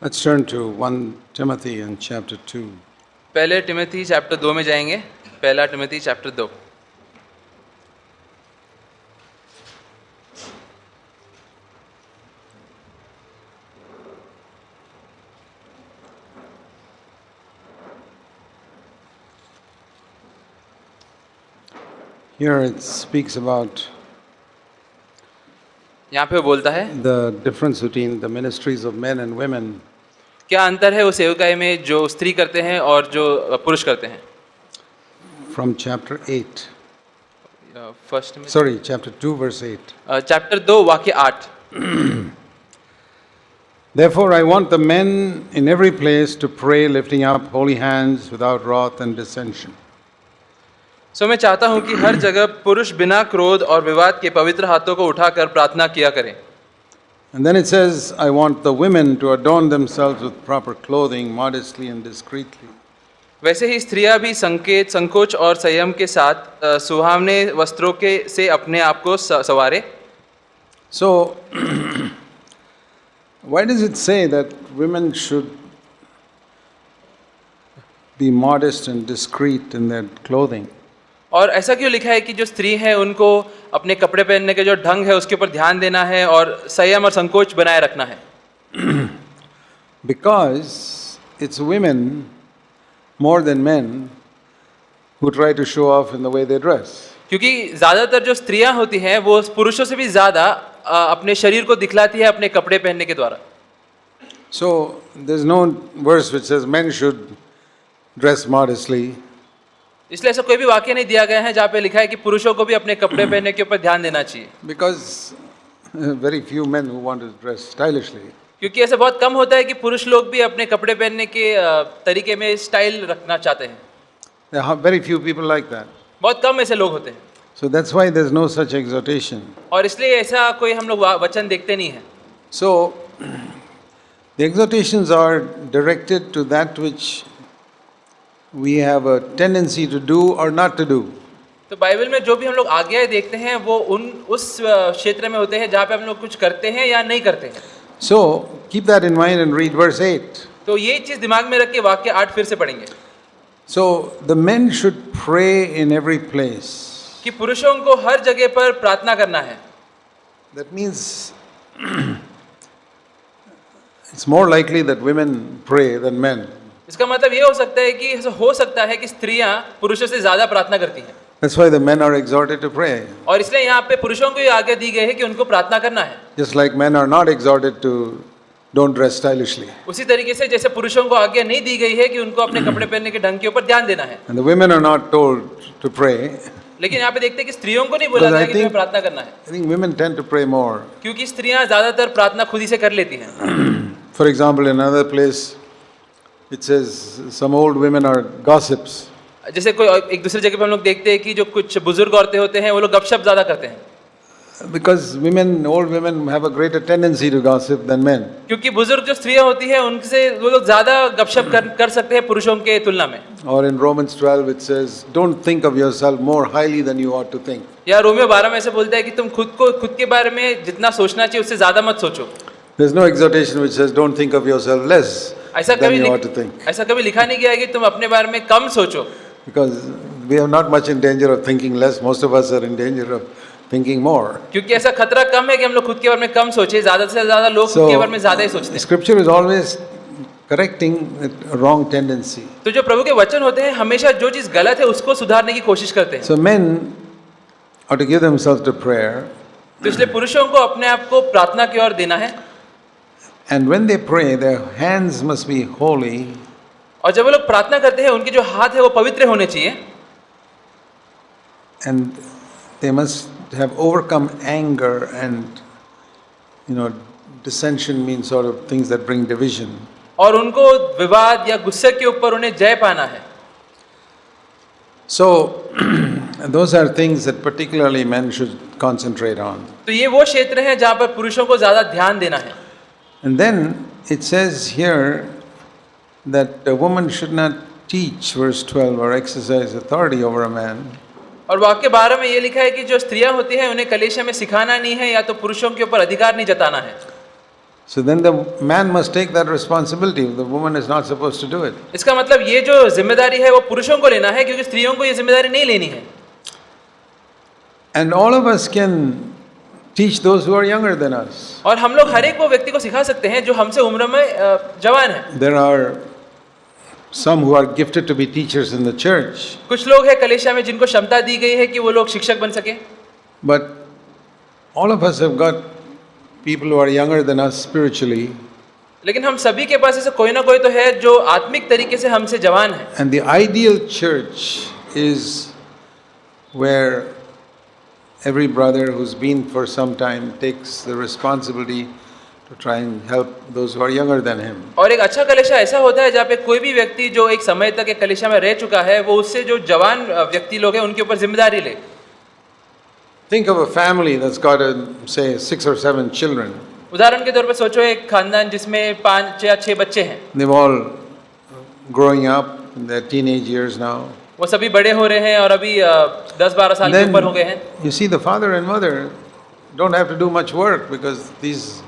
Let's turn to 1 Timothy in chapter 2. पहले Timothy chapter 2 में जाएंगे। पहला Timothy chapter 2। Here it speaks about यहाँ पे वो बोलता है the difference between the ministries of men and women. क्या अंतर है उस सेवकाई में जो स्त्री करते हैं और जो पुरुष करते हैं। From chapter 8. फर्स्ट में Sorry, chapter 2, verse 8. चैप्टर 2 वाक्य 8। Therefore, I want the men in every place to pray, lifting up holy hands without wrath and dissension. सो मैं चाहता हूँ कि हर जगह पुरुष बिना क्रोध और विवाद के पवित्र हाथों को उठाकर प्रार्थना किया करें। And then it says, I want the women to adorn themselves with proper clothing, modestly and discreetly. वैसे ही स्त्रियां भी संकोच और संयम के साथ सुहावने वस्त्रों के से अपने आप को सवारे। So, why does it say that women should be modest and discreet in their clothing? और ऐसा क्यों लिखा है कि जो स्त्री है उनको अपने कपड़े पहनने के जो ढंग है उसके ऊपर ध्यान देना है और संयम और संकोच बनाए रखना है। Because it's women more than men who try to show off in the way they dress. क्योंकि ज़्यादातर जो स्त्रियां होती हैं वो पुरुषों से भी ज़्यादा अपने शरीर को दिखलाती है अपने कपड़े पहनने के द्वारा। So there's no verse which says men should dress modestly. इसलिए ऐसा कोई भी वाक्य नहीं दिया गया है जहाँ पे लिखा है कि पुरुषों को भी अपने कपड़े पहनने के ऊपर ध्यान देना चाहिए। Because very few men who want to dress stylishly. क्योंकि ऐसा बहुत कम होता है कि पुरुष लोग भी अपने कपड़े पहनने के तरीके में स्टाइल रखना चाहते हैं। There are very few people like that. बहुत कम ऐसे लोग होते हैं। So that's why there's no such exhortation. और इसलिए ऐसा कोई हम लोग वचन देखते नहीं हैं। So the exhortations are directed to that which we have a tendency to do or not to do. तो बाइबल में जो भी हम लोग आज्ञाएं देखते हैं वो उस क्षेत्र में होते हैं जहाँ पे हम लोग कुछ करते हैं या नहीं करते हैं। So keep that in mind and read verse 8. तो ये चीज दिमाग में रख के वाक्य 8 फिर से पढ़ेंगे। So the men should pray in every place. कि पुरुषों को हर जगह पर प्रार्थना करना है। That means it's more likely that women pray than men. इसका मतलब ये हो सकता है कि हो सकता है कि स्त्रियां पुरुषों से ज्यादा प्रार्थना करती हैं। That's why the men are exhorted to pray. और इसलिए यहाँ पे पुरुषों को ये आज्ञा दी गई है कि उनको प्रार्थना करना है। Just like men are not exhorted to don't dress stylishly. उसी तरीके से जैसे पुरुषों को आज्ञा नहीं दी गई है कि उनको अपने कपड़े पहनने के ढंग के ऊपर ध्यान देना है। And the women are not told to pray. लेकिन यहाँ पे देखते हैं कि स्त्रियों को नहीं बोला गया कि तुम्हें प्रार्थना करना है। I think women tend to pray more. क्योंकि स्त्रियां ज्यादातर प्रार्थना खुद ही से कर लेती हैं। For example, in another place, it says some old women are gossips. जैसे कोई एक दूसरी जगह पे हम लोग देखते हैं कि जो कुछ बुजुर्ग औरतें होते हैं वो लोग गपशप ज्यादा करते हैं। Because old women have a greater tendency to gossip than men. क्योंकि बुजुर्ग जो स्त्रियां होती हैं उनसे वो लोग ज्यादा गपशप कर सकते हैं पुरुषों के तुलना में। Or in Romans 12 it says, don't think of yourself more highly than you ought to think. या रोमियो 12 में ऐसे बोलता है कि तुम खुद के बारे में जितना सोचना चाहिए उससे ज्यादा मत सोचो। There's no exhortation which says don't think of yourself less than you ought to think. ऐसा कभी लिखा नहीं गया है कि तुम अपने बारे में कम सोचो। Because we are not much in danger of thinking less. Most of us are in danger of thinking more. क्योंकि ऐसा खतरा कम है कि हम लोग खुद के बारे में कम सोचे, ज्यादा से ज्यादा लोग खुद के बारे में ज्यादा ही सोचते हैं। Scripture is always correcting a wrong tendency. तो जो प्रभु के वचन होते हैं हमेशा जो चीज गलत है उसको सुधारने की कोशिश करते हैं। So men are to give themselves to prayer. तो इसलिए पुरुषों को अपने आप को प्रार्थना की ओर देना है। And when they pray, their hands must be holy. और जब वो लोग प्रार्थना करते हैं उनके जो हाथ है वो पवित्र होने चाहिए। And they must have overcome anger and dissension means sort of things that bring division. और उनको विवाद या गुस्से के ऊपर उन्हें जय पाना है। So those are things that particularly men should concentrate on. तो ये वो क्षेत्र हैं जहाँ पर पुरुषों को ज्यादा ध्यान देना है। And then it says here that a woman should not teach, verse 12, or exercise authority over a man. और वाक्य 12 में ये लिखा है कि जो स्त्रियां होती हैं उन्हें कलीसिया में सिखाना नहीं है या तो पुरुषों के ऊपर अधिकार नहीं जताना है। So then the man must take that responsibility. The woman is not supposed to do it. इसका मतलब ये जो जिम्मेदारी है वो पुरुषों को लेना है, क्योंकि स्त्रियों को ये जिम्मेदारी नहीं लेनी है। And all of us can teach those who are younger than us. और हम लोग हर एक वो व्यक्ति को सिखा सकते हैं जो हमसे उम्र में जवान है। There are some who are gifted to be teachers in the church, कुछ लोग हैं कलीसिया में जिनको क्षमता दी गई है कि वो लोग शिक्षक बन सके, but all of us have got people who are younger than us spiritually, लेकिन हम सभी के पास ऐसे कोई ना कोई तो है जो आत्मिक तरीके से हमसे जवान है। and the ideal church is where every brother who's been for some time takes the responsibility to try and help those who are younger than him. और एक अच्छा कलीसिया ऐसा होता है जहाँ पे कोई भी व्यक्ति जो एक समय तक एक कलीसिया में रह चुका है वो उससे जो जवान व्यक्ति लोग हैं उनके ऊपर जिम्मेदारी ले। Think of a family that's got, say, 6 or 7 children. उदाहरण के तौर पे सोचो एक खानदान जिसमें 5 या 6 बच्चे हैं, They're all growing up in their teenage years now. वो सभी बड़े हो रहे हैं और अभी 10-12 साल के Then ऊपर हो गए हैं। you see the father and mother don't have to do much work because these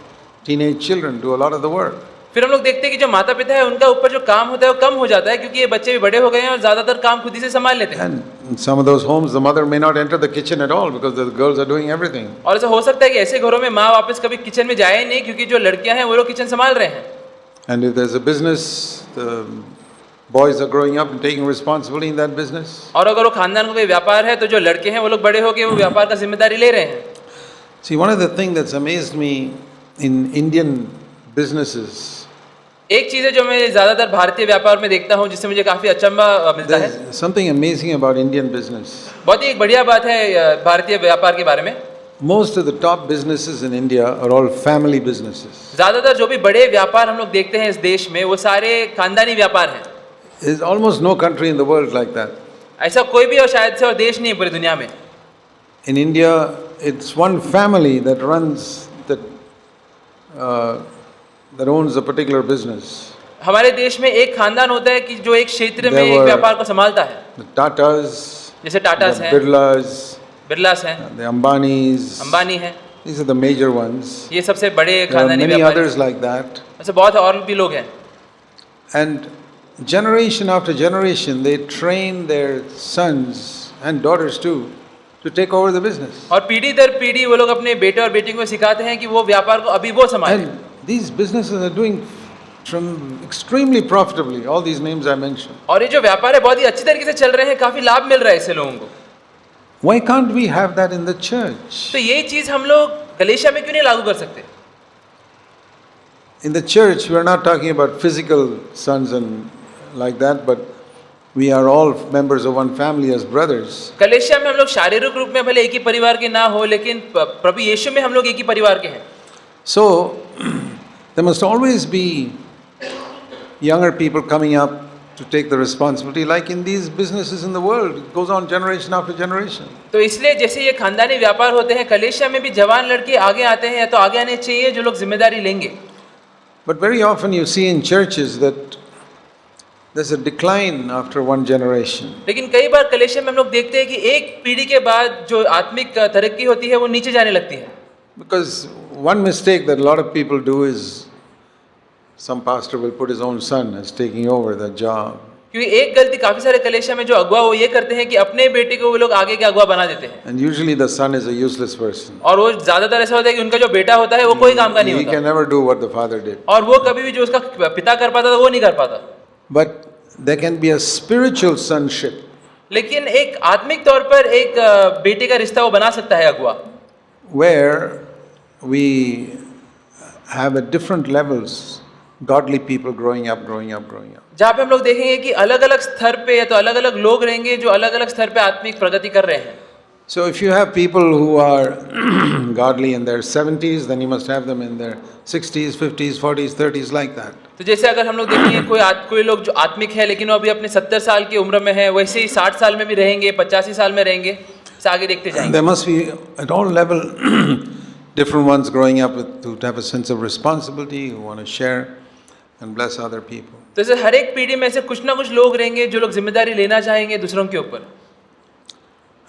teenage children do a lot of the work. फिर हम लोग देखते हैं कि जो माता पिता है उनका ऊपर जो काम होता है वो कम हो जाता है, क्योंकि ये बच्चे भी बड़े हो गए हैं और ज़्यादातर काम खुद ही से संभाल लेते हैं। And in some of those homes, the mother may not enter the kitchen at all because the girls are doing everything. और ऐसा हो सकता है कि ऐसे घरों में माँ वापस कभी किचन में जाए ही नहीं, क्योंकि जो लड़कियां हैं वो लोग किचन संभाल रहे हैं। And if there's a business, the boys are growing up and taking responsibility in that business. और अगर वो खानदान का कोई व्यापार है तो जो लड़के हैं वो लोग बड़े होकर वो व्यापार का जिम्मेदारी ले रहे हैं। See, one of the things that's amazed me in Indian businesses, एक चीज़ है जो मैं ज़्यादातर भारतीय व्यापार में देखता हूँ जिससे मुझे काफ़ी अचंभा मिलता है। there's something amazing about Indian business. बहुत ही एक बढ़िया बात है भारतीय व्यापार के बारे में। Most of the top businesses in India are all family businesses. ज़्यादातर जो भी बड़े व्यापार हम लोग देखते हैं इस देश में वो सारे खानदानी व्यापार हैं। There's almost no country in the world like that. ऐसा कोई भी और शायद से और देश नहीं है पूरी दुनिया में। In India, it's one family that runs that owns a particular business. हमारे देश में एक खानदान होता है कि जो एक क्षेत्र में There एक were- व्यापार को संभालता है, The Tatas, जैसे टाटास the हैं, Birlas, बिरलास हैं, the Ambanis. अंबानी हैं, These are the major ones. ये सबसे बड़े There are खानदानी many व्यापारी others like that. ऐसे बहुत और भी लोग हैं। And generation after generation, they train their sons and daughters too to take over the business. और पीढ़ी दर पीढ़ी वो लोग अपने बेटे और बेटियों को सिखाते हैं कि वो व्यापार को अभी वो संभालें। And these businesses are doing extremely profitably, all these names I mentioned. और ये जो व्यापार है बहुत ही अच्छी तरीके से चल रहे हैं, काफी लाभ मिल रहा है इससे लोगों को। Why can't we have that in the church? तो यही चीज हम लोग गलीशिया में क्यों नहीं लागू कर सकते? In the church, we are not talking about physical sons and like that, but we are all members of one family as brothers. Galicia में हम लोग शारीरिक रूप में भले एक ही परिवार के ना हो, लेकिन प्रभु यीशु में हम लोग एक ही परिवार के हैं। So, there must always be younger people coming up to take the responsibility, like in these businesses in the world. It goes on generation after generation. तो इसलिए जैसे ये खानदानी व्यापार होते हैं, कलीसिया में भी जवान लड़के आगे आते हैं या तो आगे आने चाहिए जो लोग जिम्मेदारी लेंगे। But very often you see in churches that there's a decline after one generation. लेकिन कई बार कलीसिया में हम लोग देखते हैं कि एक पीढ़ी के बाद जो आत्मिक तरक्की होती है वो नीचे जाने लगती है। Because one mistake that a lot of people do is some pastor will put his own son as taking over that job. क्योंकि एक गलती काफी सारे कलीसिया में जो अगुआ वो ये करते हैं कि अपने बेटे को वो लोग आगे के अगुआ बना देते हैं। And usually the son is a useless person. और वो ज्यादातर ऐसा होता है कि उनका जो बेटा होता है वो कोई काम का नहीं He होता can never do what the father did. और वो कभी भी जो उसका पिता कर पाता था वो नहीं कर पाता। But there can be a spiritual sonship लेकिन एक आत्मिक तौर पर एक बेटे का रिश्ता वो बना सकता है अगुआ, where we have at different levels godly people growing up. जहाँ पे हम लोग देखेंगे कि अलग अलग स्तर पे या तो अलग अलग लोग रहेंगे जो अलग अलग स्तर पे आत्मिक प्रगति कर रहे हैं। So if you have people who are godly in their 70s, then you must have them in their 60s, 50s, 40s, 30s, like that. तो जैसे अगर हम लोग देखेंगे कोई लोग जो आत्मिक है लेकिन वो अभी अपने 70 साल की उम्र में है, वैसे ही 60 साल में भी रहेंगे, 85 साल में रहेंगे, इसे आगे देखते जाएंगे। There must be at all level different ones growing up who have a sense of responsibility, who want to share and bless other people. तो जैसे हर एक पीढ़ी में से कुछ ना कुछ लोग रहेंगे जो लोग जिम्मेदारी लेना चाहेंगे दूसरों के ऊपर।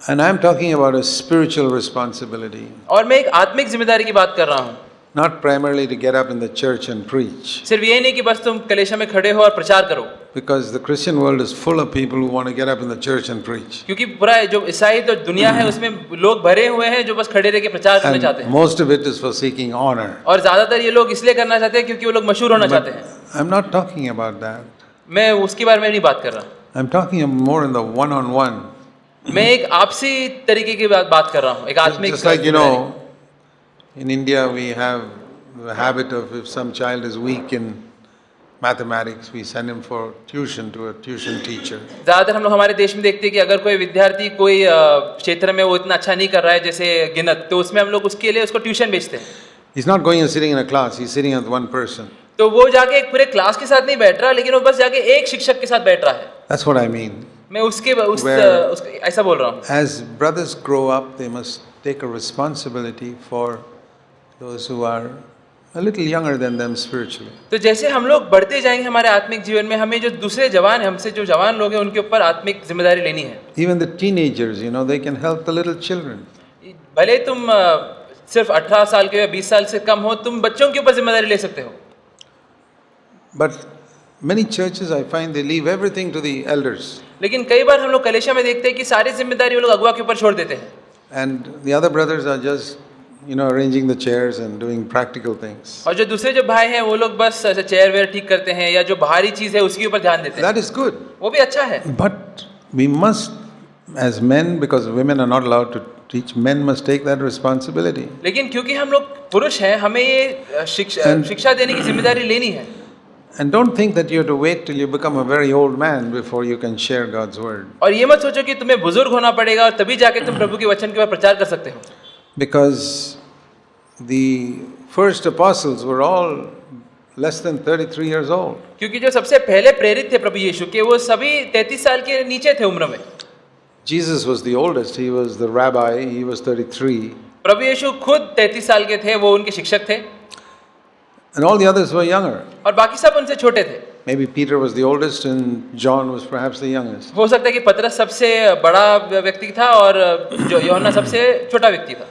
And I'm talking about a spiritual responsibility. और मैं एक आत्मिक जिम्मेदारी की बात कर रहा हूँ। Not primarily to get up in the church and preach, सिर्फ ये नहीं कि बस तुम कलीसिया में खड़े हो और प्रचार करो, because the Christian world is full of people who want to get up in the church and preach. क्योंकि पूरा जो ईसाई तो दुनिया है उसमें लोग भरे हुए हैं जो बस खड़े रह के प्रचार करने चाहते And हैं, most of it is for seeking honor. और ज्यादातर ये लोग इसलिए करना चाहते हैं क्योंकि वो लोग मशहूर होना चाहते हैं. I'm not talking about that. मैं उसके बारे में नहीं बात कर रहा, I'm talking more in the one-on-one. मैं एक आपसी तरीके की बात कर रहा हूँ, एक आत्मिक. Just like, you know, in India we have the habit of, if some child is weak in mathematics, we send him for tuition to a tuition teacher. ज्यादातर हम लोग हमारे देश में देखते हैं कि अगर कोई विद्यार्थी कोई क्षेत्र में वो इतना अच्छा नहीं कर रहा है जैसे गिनत, तो उसमें हम लोग उसके लिए उसको ट्यूशन भेजते हैं. He's not going and sitting in a class, he's sitting with one person. तो वो जाके एक पूरे क्लास के साथ नहीं बैठ रहा, लेकिन वो बस जाके एक शिक्षक के साथ बैठ रहा है. That's what I mean. मैं उसके ऐसा बोल रहा हूँ. As brothers grow up, they must take a responsibility for those who are a little younger than them spiritually. तो जैसे हम लोग बढ़ते जाएंगे हमारे आत्मिक जीवन में, हमें जो दूसरे जवान हैं, हमसे जो जवान लोग हैं, उनके ऊपर आत्मिक जिम्मेदारी लेनी है. Even the teenagers, you know, they can help the little children. भले तुम सिर्फ 18 साल के या 20 साल से कम हो, तुम बच्चों के ऊपर जिम्मेदारी ले सकते हो. But many churches, I find, they leave everything to the elders. लेकिन कई बार हम लोग कलीसिया में देखते हैं कि सारी जिम्मेदारी वो लोग अगुआ के ऊपर छोड़ देते हैं. And the other brothers are just, you know, arranging the chairs and doing practical things. और जो दूसरे जो भाई हैं वो लोग बस ऐसे चेयर वेयर ठीक करते हैं या जो बाहरी चीज है उसके ऊपर ध्यान देते हैं. That is good. वो भी अच्छा है. But we must, as men, because women are not allowed to teach, men must take that responsibility. लेकिन क्योंकि हम लोग पुरुष हैं, हमें ये शिक्षा देने की जिम्मेदारी लेनी है. And don't think that you have to wait till you become a very old man before you can share God's word. और ये मत सोचो कि तुम्हें बुजुर्ग होना पड़ेगा और तभी जाके तुम प्रभु के वचन के ऊपर प्रचार कर सकते हो. Because the first apostles were all less than 33 years old. क्योंकि जो सबसे पहले प्रेरित थे प्रभु यीशु के, वो सभी 33 साल के नीचे थे उम्र में. Jesus was the oldest. He was the rabbi. He was 33. प्रभु यीशु खुद 33 साल के थे, वो उनके शिक्षक थे. And all the others were younger. और बाकी सब उनसे छोटे थे. Maybe Peter was the oldest and John was perhaps the youngest. हो सकता है कि पतरस सबसे बड़ा व्यक्ति था और जो यूहन्ना सबसे छोटा व्यक्ति था.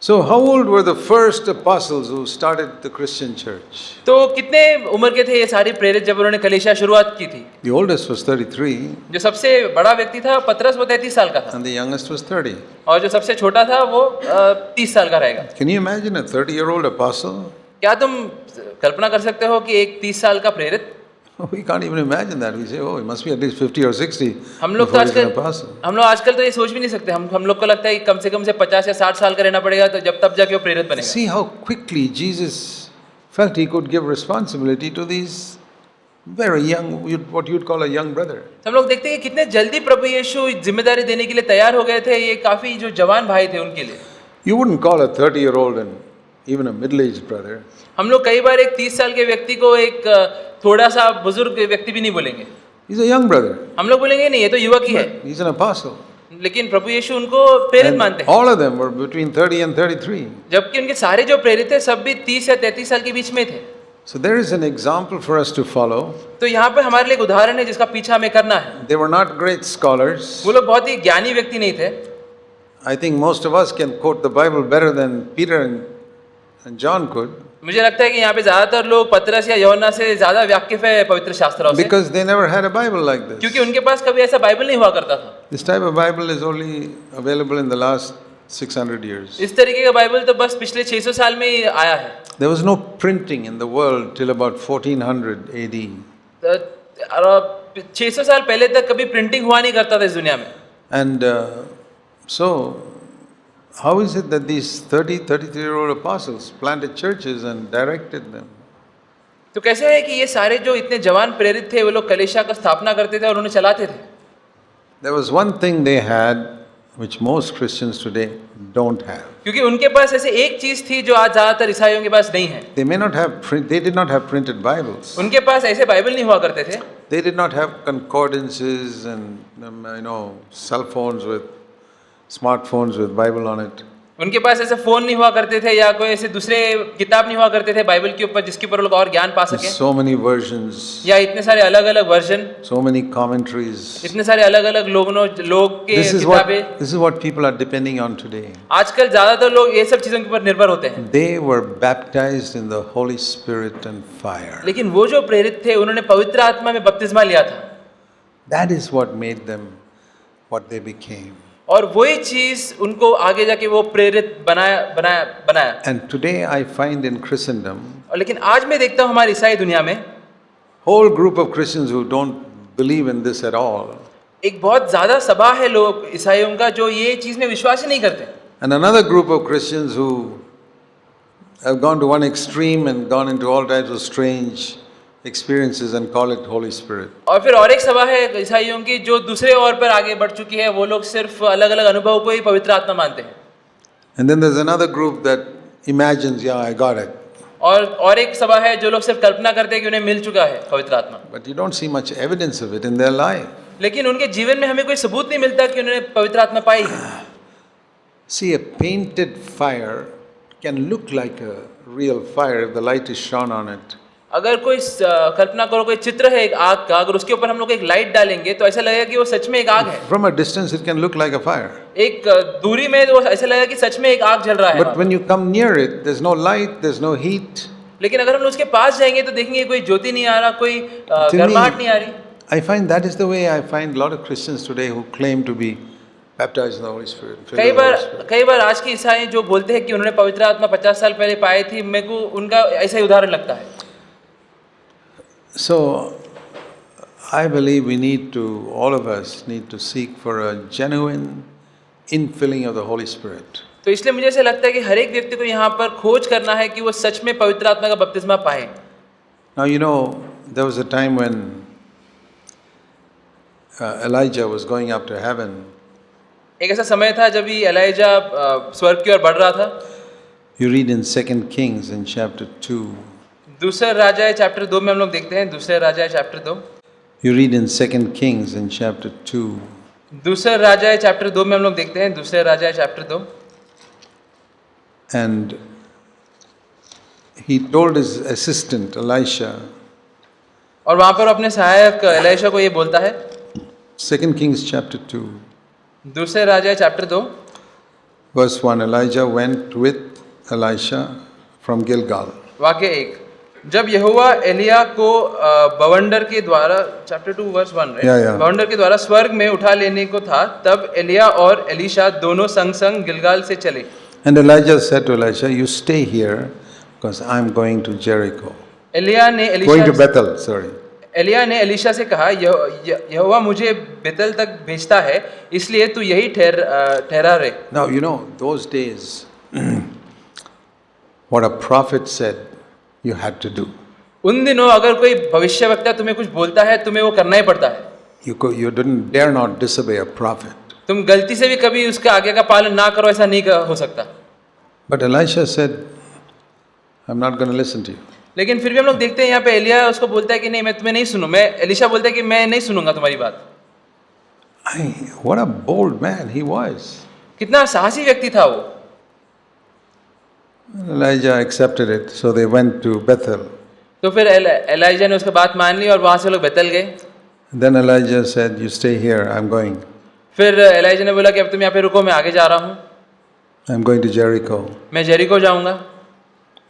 So how old were the first apostles who started the Christian church? तो कितने उम्र के थे ये सारे प्रेरित जब उन्होंने कलीसिया शुरुआत की थी? The oldest was 33 जो सबसे बड़ा व्यक्ति था पतरस, वो 33 साल का था. and the youngest was 30. और जो सबसे छोटा था वो 30 साल का रहेगा. Can you imagine a 30-year-old apostle? क्या तुम कल्पना कर सकते हो कि एक 30 साल का प्रेरित? We can't even imagine that. We say, oh, he must be at least 50 or 60 हम लोग तो before he's an आजकल apostle. तो ये सोच भी नहीं सकते. हम लोग को लगता है कि कम से 50 या 60 साल का रहना पड़ेगा तो जब तब जाके वो प्रेरित बनेगा. See how quickly Jesus felt he could give responsibility to these very young, what you'd call a young brother. हम लोग देखते हैं कि कितने जल्दी प्रभु यीशु जिम्मेदारी देने के लिए तैयार हो गए थे. ये काफी जो जवान भाई थे उनके लिए. You wouldn't call a 30-year-old and even a middle-aged brother. हम लोग कई बार एक 30 साल के व्यक्ति को एक थोड़ा सा बुजुर्ग व्यक्ति भी नहीं बोलेंगे. He's a young brother. हम लोग बोलेंगे नहीं, ये तो युवक ही है. He's an apostle. लेकिन प्रभु यीशु उनको प्रेरित And मानते हैं. all of them were between 30 and 33. जबकि उनके सारे जो प्रेरित थे सब भी 30 या 33 साल के बीच में थे. So there is an example for us to follow. तो यहाँ पे हमारे लिए एक उदाहरण है जिसका पीछा हमें करना है. They were not great scholars. वो लोग बहुत ही ज्ञानी व्यक्ति नहीं थे. I think most of us can quote the Bible better than Peter and John could. मुझे लगता है कि यहाँ पे ज्यादातर लोग पतरस या यूहन्ना से ज्यादा वाकिफ है पवित्र शास्त्रों से. Because they never had a Bible like this. क्योंकि उनके पास कभी ऐसा बाइबल नहीं हुआ करता था. This type of Bible is only available in the last 600 years. इस तरीके का बाइबल तो बस पिछले 600 साल में ही आया है. There was no printing in the world till about 1400 AD. 600 साल पहले तक कभी प्रिंटिंग हुआ नहीं करता था इस दुनिया में. And so, how is it that these 33-year-old apostles planted churches and directed them? तो कैसे है कि ये सारे जो इतने जवान प्रेरित थे वो लोग कलीसिया का स्थापना करते थे और उन्हें चलाते थे. There was one thing they had which most Christians today don't have. क्योंकि उनके पास ऐसे एक चीज थी जो आज ज्यादातर ईसाइयों के पास नहीं है. They did not have printed Bibles. उनके पास ऐसे बाइबल नहीं हुआ करते थे. They did not have concordances and cell phones with smartphones with Bible on it. उनके पास ऐसे फोन नहीं हुआ करते थे या कोई ऐसे दूसरे किताब नहीं हुआ करते थे बाइबल के ऊपर जिसके ऊपर लोग और ज्ञान पा सके, So many versions, या इतने सारे अलग अलग वर्जन, so many commentaries. इतने सारे अलग अलग लोग के किताबें। This is what people are depending on today. आजकल ज्यादातर लोग ये सब चीजों के ऊपर निर्भर होते हैं। They were baptized in the Holy Spirit and fire. लेकिन वो जो प्रेरित थे उन्होंने पवित्र आत्मा में बपतिस्मा लिया था, That is what made them what they became. और वही चीज उनको आगे जाके वो प्रेरित बनाया। And today I find in Christendom, और लेकिन आज मैं देखता हूँ हमारी ईसाई दुनिया में whole group of Christians who don't believe in this at all. एक बहुत ज्यादा सभा है लोग ईसाइयों का जो ये चीज में विश्वास ही नहीं करते, And another group of Christians who have gone to one extreme and gone into all types of strange experiences and call it Holy Spirit. और फिर और एक सभा है ईसाइयों की जो दूसरे ओर पर आगे बढ़ चुकी है, वो लोग सिर्फ अलग अलग अनुभव को ही पवित्र आत्मा मानते हैं। And then there's another group that imagines, yeah, I got it. और एक सभा है जो लोग सिर्फ कल्पना करते हैं कि उन्हें मिल चुका है पवित्र आत्मा, But you don't see much evidence of it in their life. लेकिन उनके जीवन में हमें कोई सबूत नहीं मिलता कि उन्होंने पवित्र आत्मा पाई है। See, a painted fire can look like a real fire if the light is shone on it. अगर कोई कल्पना करो कोई चित्र है एक आग का, अगर उसके ऊपर हम लोग एक लाइट डालेंगे तो ऐसा लगेगा कि वो सच में एक आग है। From a distance, it can look like a fire. एक दूरी में तो ऐसा लगेगा कि सच में एक आग जल रहा है। But when you come near it, there's no light, there's no heat. लेकिन अगर हम उसके पास जाएंगे तो देखेंगे कोई ज्योति नहीं आ रहा, कोई To गर्माहट नहीं आ रही। I find that is the way I find a lot of Christians today who claim to be baptized in the Holy Spirit. filled with the Holy Spirit. कई बार आज के ईसाई जो बोलते हैं कि उन्होंने पवित्र आत्मा 50 साल पहले पाई थी, मेरे को उनका ऐसा ही उदाहरण लगता है। So, I believe we need to, all of us need to seek for a genuine infilling of the Holy Spirit. तो इसलिए मुझे ऐसा लगता है कि हर एक व्यक्ति को यहाँ पर खोज करना है कि वो सच में पवित्र आत्मा का बपतिस्मा पाए। Now, you know, there was a time when Elijah was going up to heaven. एक ऐसा समय था जब ही एलाइजा स्वर्ग की ओर बढ़ रहा था। You read in 2 Kings in chapter 2. दूसरे राजा चैप्टर 2 में हम लोग देखते हैं, दूसरे राजा chapter 2। You read in 2 Kings in chapter 2. दूसरे राजा चैप्टर 2 में हम लोग देखते हैं, दूसरे राजा chapter 2। And he told his assistant Elisha, और वहाँ पर अपने सहायक एलीशा को ये बोलता है, 2 Kings chapter 2, दूसरे राजा chapter 2 verse 1, Elijah went with Elisha from Gilgal. वाक्य 1, जब यहोवा एलिया को बवंडर के द्वारा, चैप्टर 2 वर्स 1, Yeah. बवंडर के द्वारा स्वर्ग में उठा लेने को था, तब एलिया और एलीशा दोनों संग संग गिलगाल से चले। And Elijah said to Elisha, you stay here because I'm going to Jericho. Elia ने Going to Bethel, sorry. Elia ने एलीशा से कहा, यहोवा मुझे बेतल तक भेजता है, इसलिए तू यही ठहरा रहे। Now, you know, those days, what a prophet said, you had to do. उन दिनों अगर कोई भविष्यवक्ता तुम्हें कुछ बोलता है, तुम्हें वो करना ही पड़ता है। You didn't dare not disobey a prophet. तुम गलती से भी कभी उसका आगे का पालन ना करो, ऐसा नहीं हो सकता। But Elisha said, I'm not going to listen to you. लेकिन फिर भी हम लोग देखते हैं यहाँ पे एलिया उसको बोलता है कि नहीं, मैं तुम्हें नहीं सुनूं। एलीशा बोलता है कि मैं नहीं सुनूंगा तुम्हारी बात। What a bold man he was. कितना साहसी व्यक्ति था वो। Elijah accepted it, so they went to Bethel. तो फिर एलाइजा ने उसकी बात मान ली और वहां से लोग बेतल गए। Then Elijah said, you stay here, I'm going. फिर एलाइजा ने बोला कि अब तुम यहाँ पे रुको, मैं आगे जा रहा हूँ, I'm going to Jericho. मैं जेरिको जाऊंगा।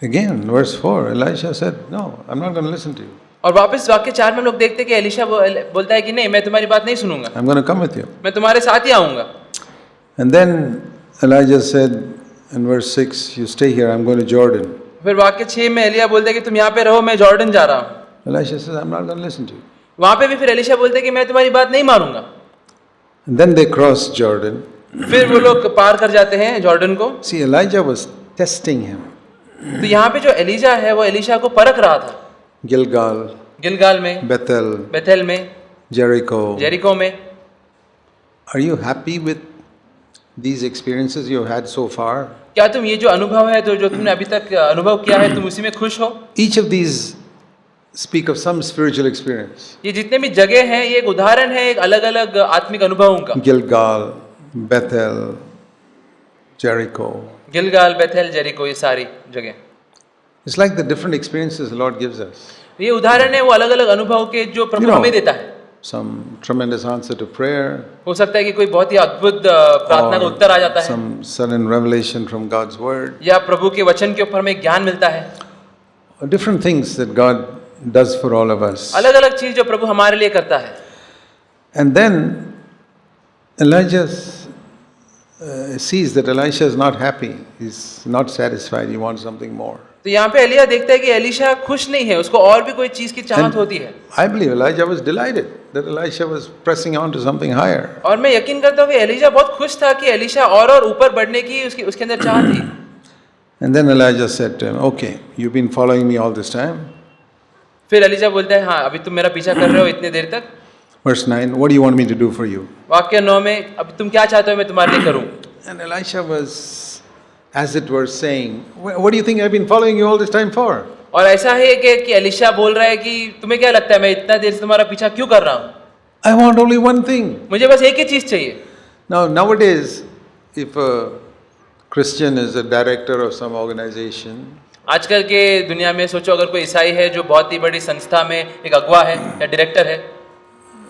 Again, verse 4, Elisha said, no, I'm not going to listen to you. और वापस वाक्य 4 में हम लोग देखते हैं कि एलीशा बोलता है कि नहीं, मैं तुम्हारी बात नहीं सुनूंगा, I'm going to come with you. मैं तुम्हारे साथ ही आऊंगा। And then Elijah said in verse 6, you stay here, I'm going to Jordan. फिर वाक्य 6 में एलिया बोलता है कि तुम यहाँ पे रहो, मैं जॉर्डन जा रहा हूँ। Elisha says, I'm not going to listen to you. वहां पे भी फिर एलीशा बोलते हैं कि मैं तुम्हारी बात नहीं मानूंगा। And then they crossed Jordan. फिर वो लोग पार कर जाते हैं जॉर्डन को। See, Elijah was testing him. तो यहाँ पे जो एलीशा है वो एलीशा को परख रहा था। Gilgal, गिलगाल में, Bethel, बेथेल में, Jericho. जेरिको में। Are you happy with these experiences you have had so far? क्या तुम ये जो अनुभव है जो तुमने अभी तक अनुभव किया है, तुम उसी में खुश हो? Each of these speak of some spiritual experience. ये जितने भी जगह हैं ये एक उदाहरण है एक अलग अलग आत्मिक अनुभवों का। Gilgal, Bethel, Jericho. Gilgal, Bethel, Jericho, ये सारी जगह। It's like the different experiences the Lord gives us. ये उदाहरण है वो अलग अलग अनुभव के जो प्रभु You know, हमें देता है। Some tremendous answer to prayer, हो सकता है कि कोई बहुत ही अद्भुत प्रार्थना का उत्तर आ जाता है, some sudden revelation from God's word, या प्रभु के वचन के ऊपर हमें ज्ञान मिलता है। or different things that God does for all of us. अलग अलग चीज जो प्रभु हमारे लिए करता है। And then Elijah sees that Elisha is not happy. He's not satisfied. He wants something more. तो यहाँ पे एलिया देखता है कि एलिशा खुश नहीं है, उसको और भी कोई चीज की चाहत होती है। I believe Elijah was delighted that Elisha was pressing on to something higher. और मैं यकीन करता हूँ कि एलिशा बहुत खुश था कि एलिशा और ऊपर बढ़ने की उसके अंदर चाहत थी। And then Elijah said to him, "Okay, you've been following me all this time." फिर एलिशा बोलता है, हाँ अभी तुम मेरा पीछा कर रहे हो इतने देर तक। Verse 9, "What do you want me to do for you?" वाक्य 9 में, अब तुम क्या चाहते हो मैं तुम्हारे लिए करूं? And Elisha was, as it were, saying, "What do you think I've been following you all this time for?" और ऐसा है कि एलिशा बोल रहा है कि तुम्हें क्या लगता है मैं इतना देर से तुम्हारा पीछा क्यों कर रहा हूँ? I want only one thing. मुझे बस एक ही चीज चाहिए। Now, nowadays, if a Christian is a director of some organization, आजकल के दुनिया में सोचो अगर कोई ईसाई है जो बहुत ही बड़ी संस्था में एक अगुवा है या डायरेक्टर है,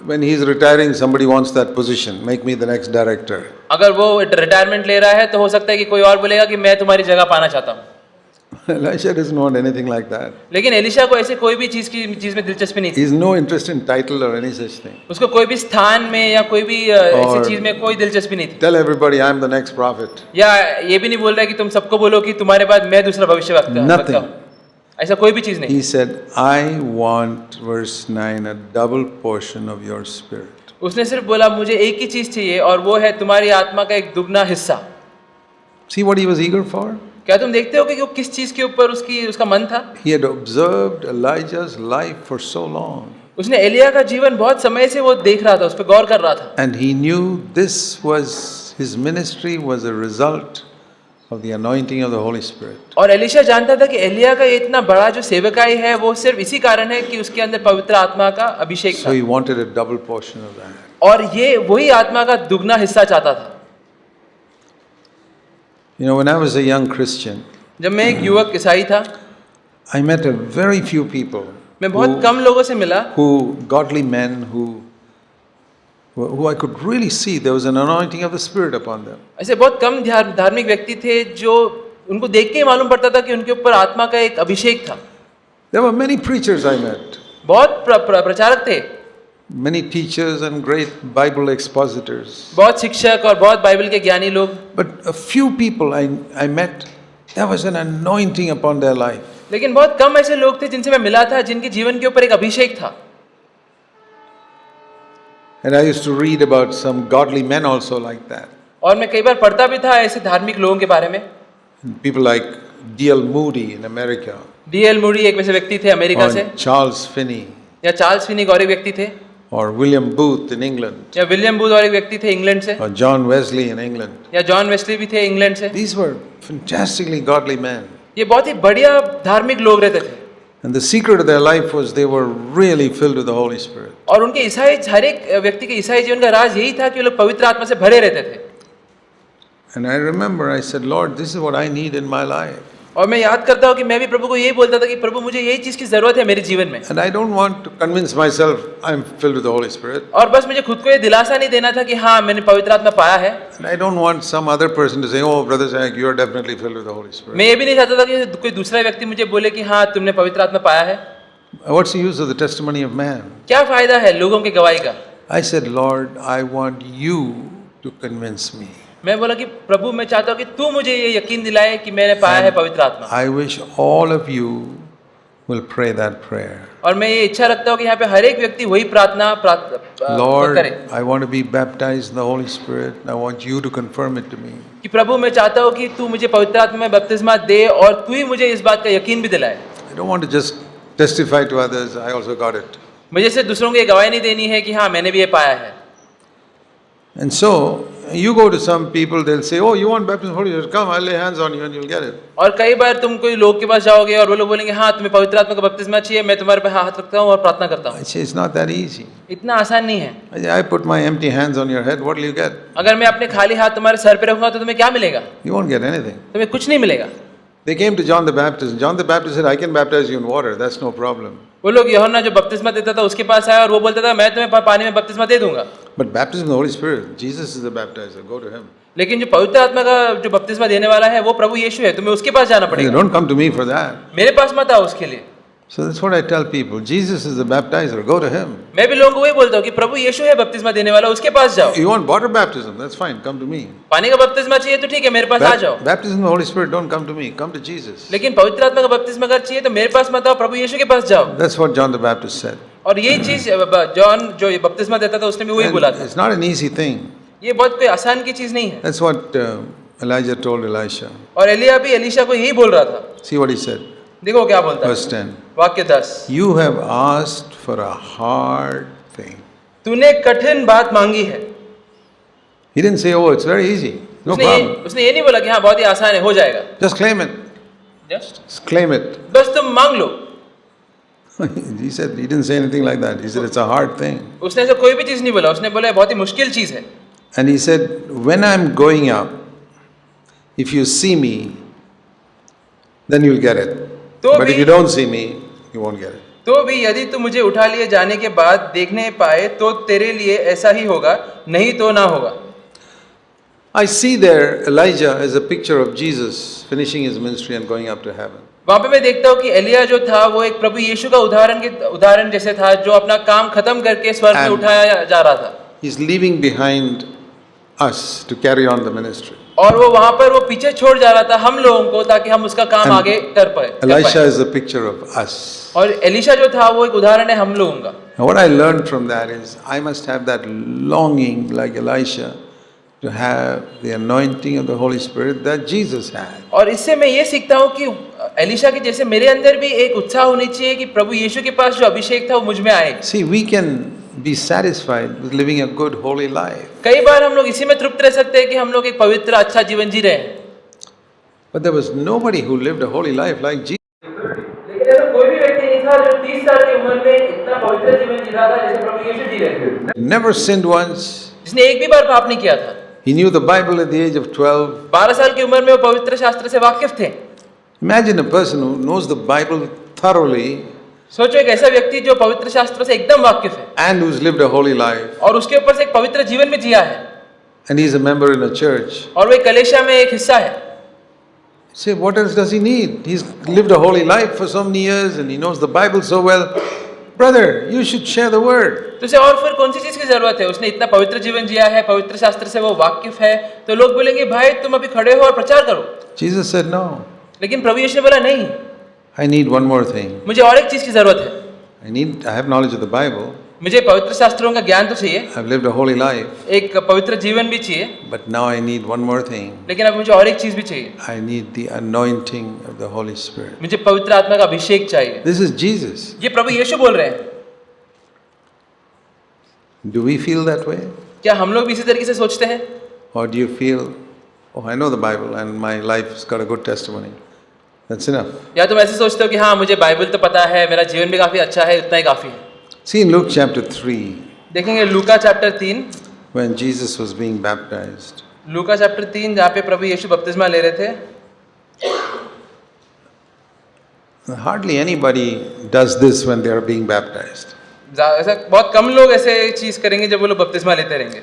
when he's retiring, somebody wants that position. Make me the next director. अगर वो रिटायरमेंट ले रहा है तो हो सकता है कि कोई और बोलेगा कि मैं तुम्हारी जगह पाना चाहता हूँ। Elisha doesn't want anything like that. लेकिन एलिशा को ऐसे कोई भी चीज में दिलचस्पी नहीं थी। He's no interest in title or any such thing. उसको कोई भी स्थान में या कोई भी ऐसी चीज में कोई दिलचस्पी नहीं थी। Tell everybody I'm the next prophet. या ये भी नहीं बोल रहा है कि तुम सबको बोलो कि तुम्हारे बाद मैं दूसरा भविष्यवक्ता Nothing. हूँ। ऐसा कोई भी चीज नहीं। He said, "I want," verse 9, "a double portion of your spirit." उसने सिर्फ बोला मुझे एक ही चीज चाहिए और वो है तुम्हारी आत्मा का एक दुगना हिस्सा। See what he was eager for? क्या तुम देखते हो कि वो किस चीज के ऊपर उसका मन था? He had observed Elijah's life for so long. उसने एलिया का जीवन बहुत समय से वो देख रहा था, उस पर गौर कर रहा था। And he knew this was his ministry was a result of the anointing of the Holy Spirit. और एलिशा जानता था कि एलिया का इतना बड़ा जो सेवकाई है वो सिर्फ इसी कारण है कि उसके अंदर पवित्र आत्मा का अभिषेक So था। he wanted a double portion of that. और ये वही आत्मा का दुगना हिस्सा चाहता था। You know, when I was a young Christian, जब मैं एक युवक ईसाई था, I met a very few people मैं बहुत कम लोगों से मिला who godly men who I could really see there was an anointing of the Spirit upon them. ऐसे बहुत कम धार्मिक व्यक्ति थे जो उनको देख के ही मालूम पड़ता था कि उनके ऊपर आत्मा का एक अभिषेक था। There were many preachers I met, बहुत प्रचारक थे, many teachers and great Bible expositors. बहुत शिक्षक और बहुत बाइबल के ज्ञानी लोग, But a few people I met, there was an anointing upon their life. लेकिन बहुत कम ऐसे लोग थे जिनसे मैं मिला था जिनके जीवन के ऊपर एक अभिषेक था। And I used to read about some godly men also like that. और मैं कई बार पढ़ता भी था ऐसे धार्मिक लोगों के बारे में। People like D.L. Moody in America, D.L. Moody एक वैसे व्यक्ति थे अमेरिका से, or Charles Finney, या चार्ल्स फिनी और एक व्यक्ति थे, or William Booth in England, या विलियम बूथ और एक व्यक्ति थे इंग्लैंड से, or John Wesley in England. या जॉन वेस्ली भी थे इंग्लैंड से। These were fantastically godly men. ये बहुत ही बढ़िया धार्मिक लोग रहते थे। And the secret of their life was they were really filled with the Holy Spirit. और उनके ईसाई हर एक व्यक्ति के ईसाई जीवन का राज यही था कि वो लोग पवित्र आत्मा से भरे रहते थे। And I remember I said, "Lord, this is what I need in my life." और मैं याद करता हूँ कि मैं भी प्रभु को यही बोलता था कि प्रभु मुझे यही चीज की जरूरत है मेरे जीवन में। And I don't want to convince myself I'm filled with the Holy Spirit. और बस मुझे खुद को ये दिलासा नहीं देना था कि हाँ मैंने पवित्र आत्मा पाया है। And I don't want some other person to say, "Oh, Brother Zayak, you are definitely filled with the Holy Spirit." मैं ये भी नहीं चाहता था कि कोई दूसरा व्यक्ति मुझे बोले कि हाँ तुमने पवित्र आत्मा पाया है। What's the use of the testimony of man? क्या फायदा है लोगों की गवाही का? I said, "Lord, I want you to convince me." मैं बोला कि प्रभु मैं चाहता हूँ कि तू मुझे ये यकीन दिलाए कि मैंने पाया है पवित्र आत्मा। I wish all of you will pray that prayer. और मैं ये इच्छा रखता हूँ कि यहाँ पे हर एक व्यक्ति वही प्रार्थना Lord, करे I want to be baptized in the Holy Spirit. I want you to confirm it to me. कि प्रभु मैं चाहता हूँ कि तू मुझे पवित्र आत्मा में बपतिस्मा दे और तू ही मुझे इस बात का यकीन भी दिलाए। I don't want to just testify to others. I also got it. मुझे सिर्फ दूसरों को ये गवाही नहीं देनी है कि हाँ मैंने भी ये पाया है। And so, You go to some people, they'll say, "Oh, you want baptism of the Holy Spirit? Come, I'll lay hands on you and you'll get it." और कई बार तुम कोई लोग के पास जाओगे और वो लोग बोलेंगे हाँ तुम्हें पवित्र आत्मा का बपतिस्मा चाहिए, मैं तुम्हारे पे हाथ रखता हूँ और प्रार्थना करता हूँ। I say, it's not that easy. इतना आसान नहीं है। I say, I put my empty hands on your head, what will you get? अगर मैं अपने खाली हाथ तुम्हारे सर पे रखूंगा तो तुम्हें क्या मिलेगा? You won't get anything. तुम्हें कुछ नहीं मिलेगा। They came to John the Baptist. John the Baptist said, "I can baptize you in water. That's no problem." वो लोग यूहन्ना जो बपतिस्मा देता था उसके पास आया और वो बोलता था मैं तुम्हें पानी में बपतिस्मा दे दूंगा। But baptism of the Holy Spirit, Jesus is the baptizer. Go to him. लेकिन जो पवित्र आत्मा का जो बपतिस्मा देने वाला है वो प्रभु यीशु है, तुम्हें उसके पास जाना You पड़ेगा। don't come to me for that. मेरे पास मत आओ उसके लिए। So that's what I tell people. Jesus is the baptizer. Go to him. मैं भी लोगों को वही बोलता हूँ कि प्रभु यीशु है बपतिस्मा देने वाला, उसके पास जाओ। You want water baptism? That's fine. Come to me. पानी का बपतिस्मा चाहिए तो ठीक है, मेरे पास आ जाओ। Baptism of the Holy Spirit, don't come to me. Come to Jesus. लेकिन पवित्र आत्मा का बपतिस्मा अगर चाहिए तो मेरे पास मत आओ, प्रभु यीशु के पास जाओ। That's what John the Baptist said. और यही चीज जॉन जो ये बपतिस्मा देता था उसने भी वही बोला And था। it's not an easy thing. ये बहुत कोई आसान की चीज नहीं है। That's what Elijah told Elisha. और एलिया भी एलीशा को यही बोल रहा था। See what he said. देखो क्या बोलता है। Verse 10. वाक्य 10। You have asked for a hard thing. तूने कठिन बात मांगी है। He didn't say, "Oh, it's very easy. No problem. उसने ये नहीं बोला कि हाँ बहुत ही आसान है, हो जाएगा। Just claim it. Just claim it." बस तुम मांग लो। He said, he didn't say anything like that. He said, it's a hard thing. उसने ऐसा कोई भी चीज नहीं बोला, उसने बोला बहुत ही मुश्किल चीज है। And he said, when I'm going up, if you see me, then you'll get it. तो But भी if you don't see me, you won't get it. तो भी यदि तू मुझे उठा लिए जाने के बाद देखने पाए तो तेरे लिए ऐसा ही होगा, नहीं तो ना होगा। I see there Elijah as a picture of Jesus finishing his ministry and going up to heaven. वहां पे मैं देखता हूँ कि एलिया जो था वो एक प्रभु यीशु का उदाहरण जैसे था, जो अपना काम खत्म करके स्वर्ग में उठाया जा रहा था। He's leaving behind us to carry on the ministry. और वो वहां पर वो पीछे छोड़ जा रहा था हम लोगों को, ताकि हम उसका काम And आगे कर पाए। Elisha is a picture of us. और एलीशा जो था वो एक उदाहरण है हम लोगों का। Now what I learned from that is I must have that longing like Elisha to have the anointing of the Holy Spirit that Jesus had. और इससे मैं ये सीखता हूँ कि एलीशा के जैसे मेरे अंदर भी एक उत्साह होनी चाहिए कि प्रभु यीशु के पास जो अभिषेक था वो मुझ में आए। See, we can be satisfied with living a good holy life. कई बार हम लोग इसी में तृप्त रह सकते हैं कि हम लोग एक पवित्र अच्छा जीवन जी रहे हैं। But there was nobody who lived a holy life like Jesus. लेकिन ऐसा कोई भी व्यक्ति नहीं था जो 30 साल की उम्र में इतना पवित्र जीवन जी रहा था जैसे प्रभु यीशु जी रहे थे। Never sinned once. जिसने एक भी बार पाप नहीं किया था। He knew the Bible at the age of 12. 12 साल की उम्र में वो पवित्र शास्त्र से वाकिफ थे। Imagine a person who knows the Bible thoroughly सोचो एक ऐसा व्यक्ति जो पवित्र शास्त्र से एकदम वाकिफ है and who's lived a holy life. और उसके ऊपर से एक पवित्र जीवन भी जिया है And he's a member in a church. और वो एक कलीसिया में एक हिस्सा है। Say, what else does he need? He's lived a holy life for so many years and he knows the Bible so well. Brother, you should share the word. तो उसे और फिर कौन सी चीज की जरूरत है? उसने इतना पवित्र जीवन जिया है, पवित्र शास्त्र से वो वाकिफ है, तो लोग बोलेंगे भाई तुम अभी खड़े हो और प्रचार करो। Jesus said, no. लेकिन प्रभु यीशु ने बोला नहीं, I need one more thing. मुझे और एक चीज की जरूरत है। I have knowledge of the Bible. मुझे पवित्र शास्त्रों का ज्ञान तो चाहिए, I've lived a holy life. एक पवित्र जीवन भी चाहिए, But now I need one more thing. लेकिन अब मुझे और एक चीज भी चाहिए। I need the anointing of the Holy Spirit. मुझे पवित्र आत्मा का अभिषेक चाहिए। This is Jesus. ये प्रभु यीशु बोल रहे हैं। Do we feel that way? क्या हम लोग भी इसी तरीके से सोचते हैं? Or do you feel, oh, I know the Bible and my life's got a good testimony. That's enough. या तुम ऐसे सोचते हो कि हाँ मुझे बाइबल तो पता है, मेरा जीवन भी काफी अच्छा है, उतना ही काफी है। See in Luke chapter 3, देखेंगे लूका chapter 3, when Jesus was being baptized. Luka chapter 3 जहाँ पे प्रभु यीशु बपतिस्मा ले रहे थे। Hardly anybody does this when they are being baptized. ऐसा बहुत कम लोग ऐसे चीज करेंगे जब वो लोग बपतिस्मा लेते रहेंगे।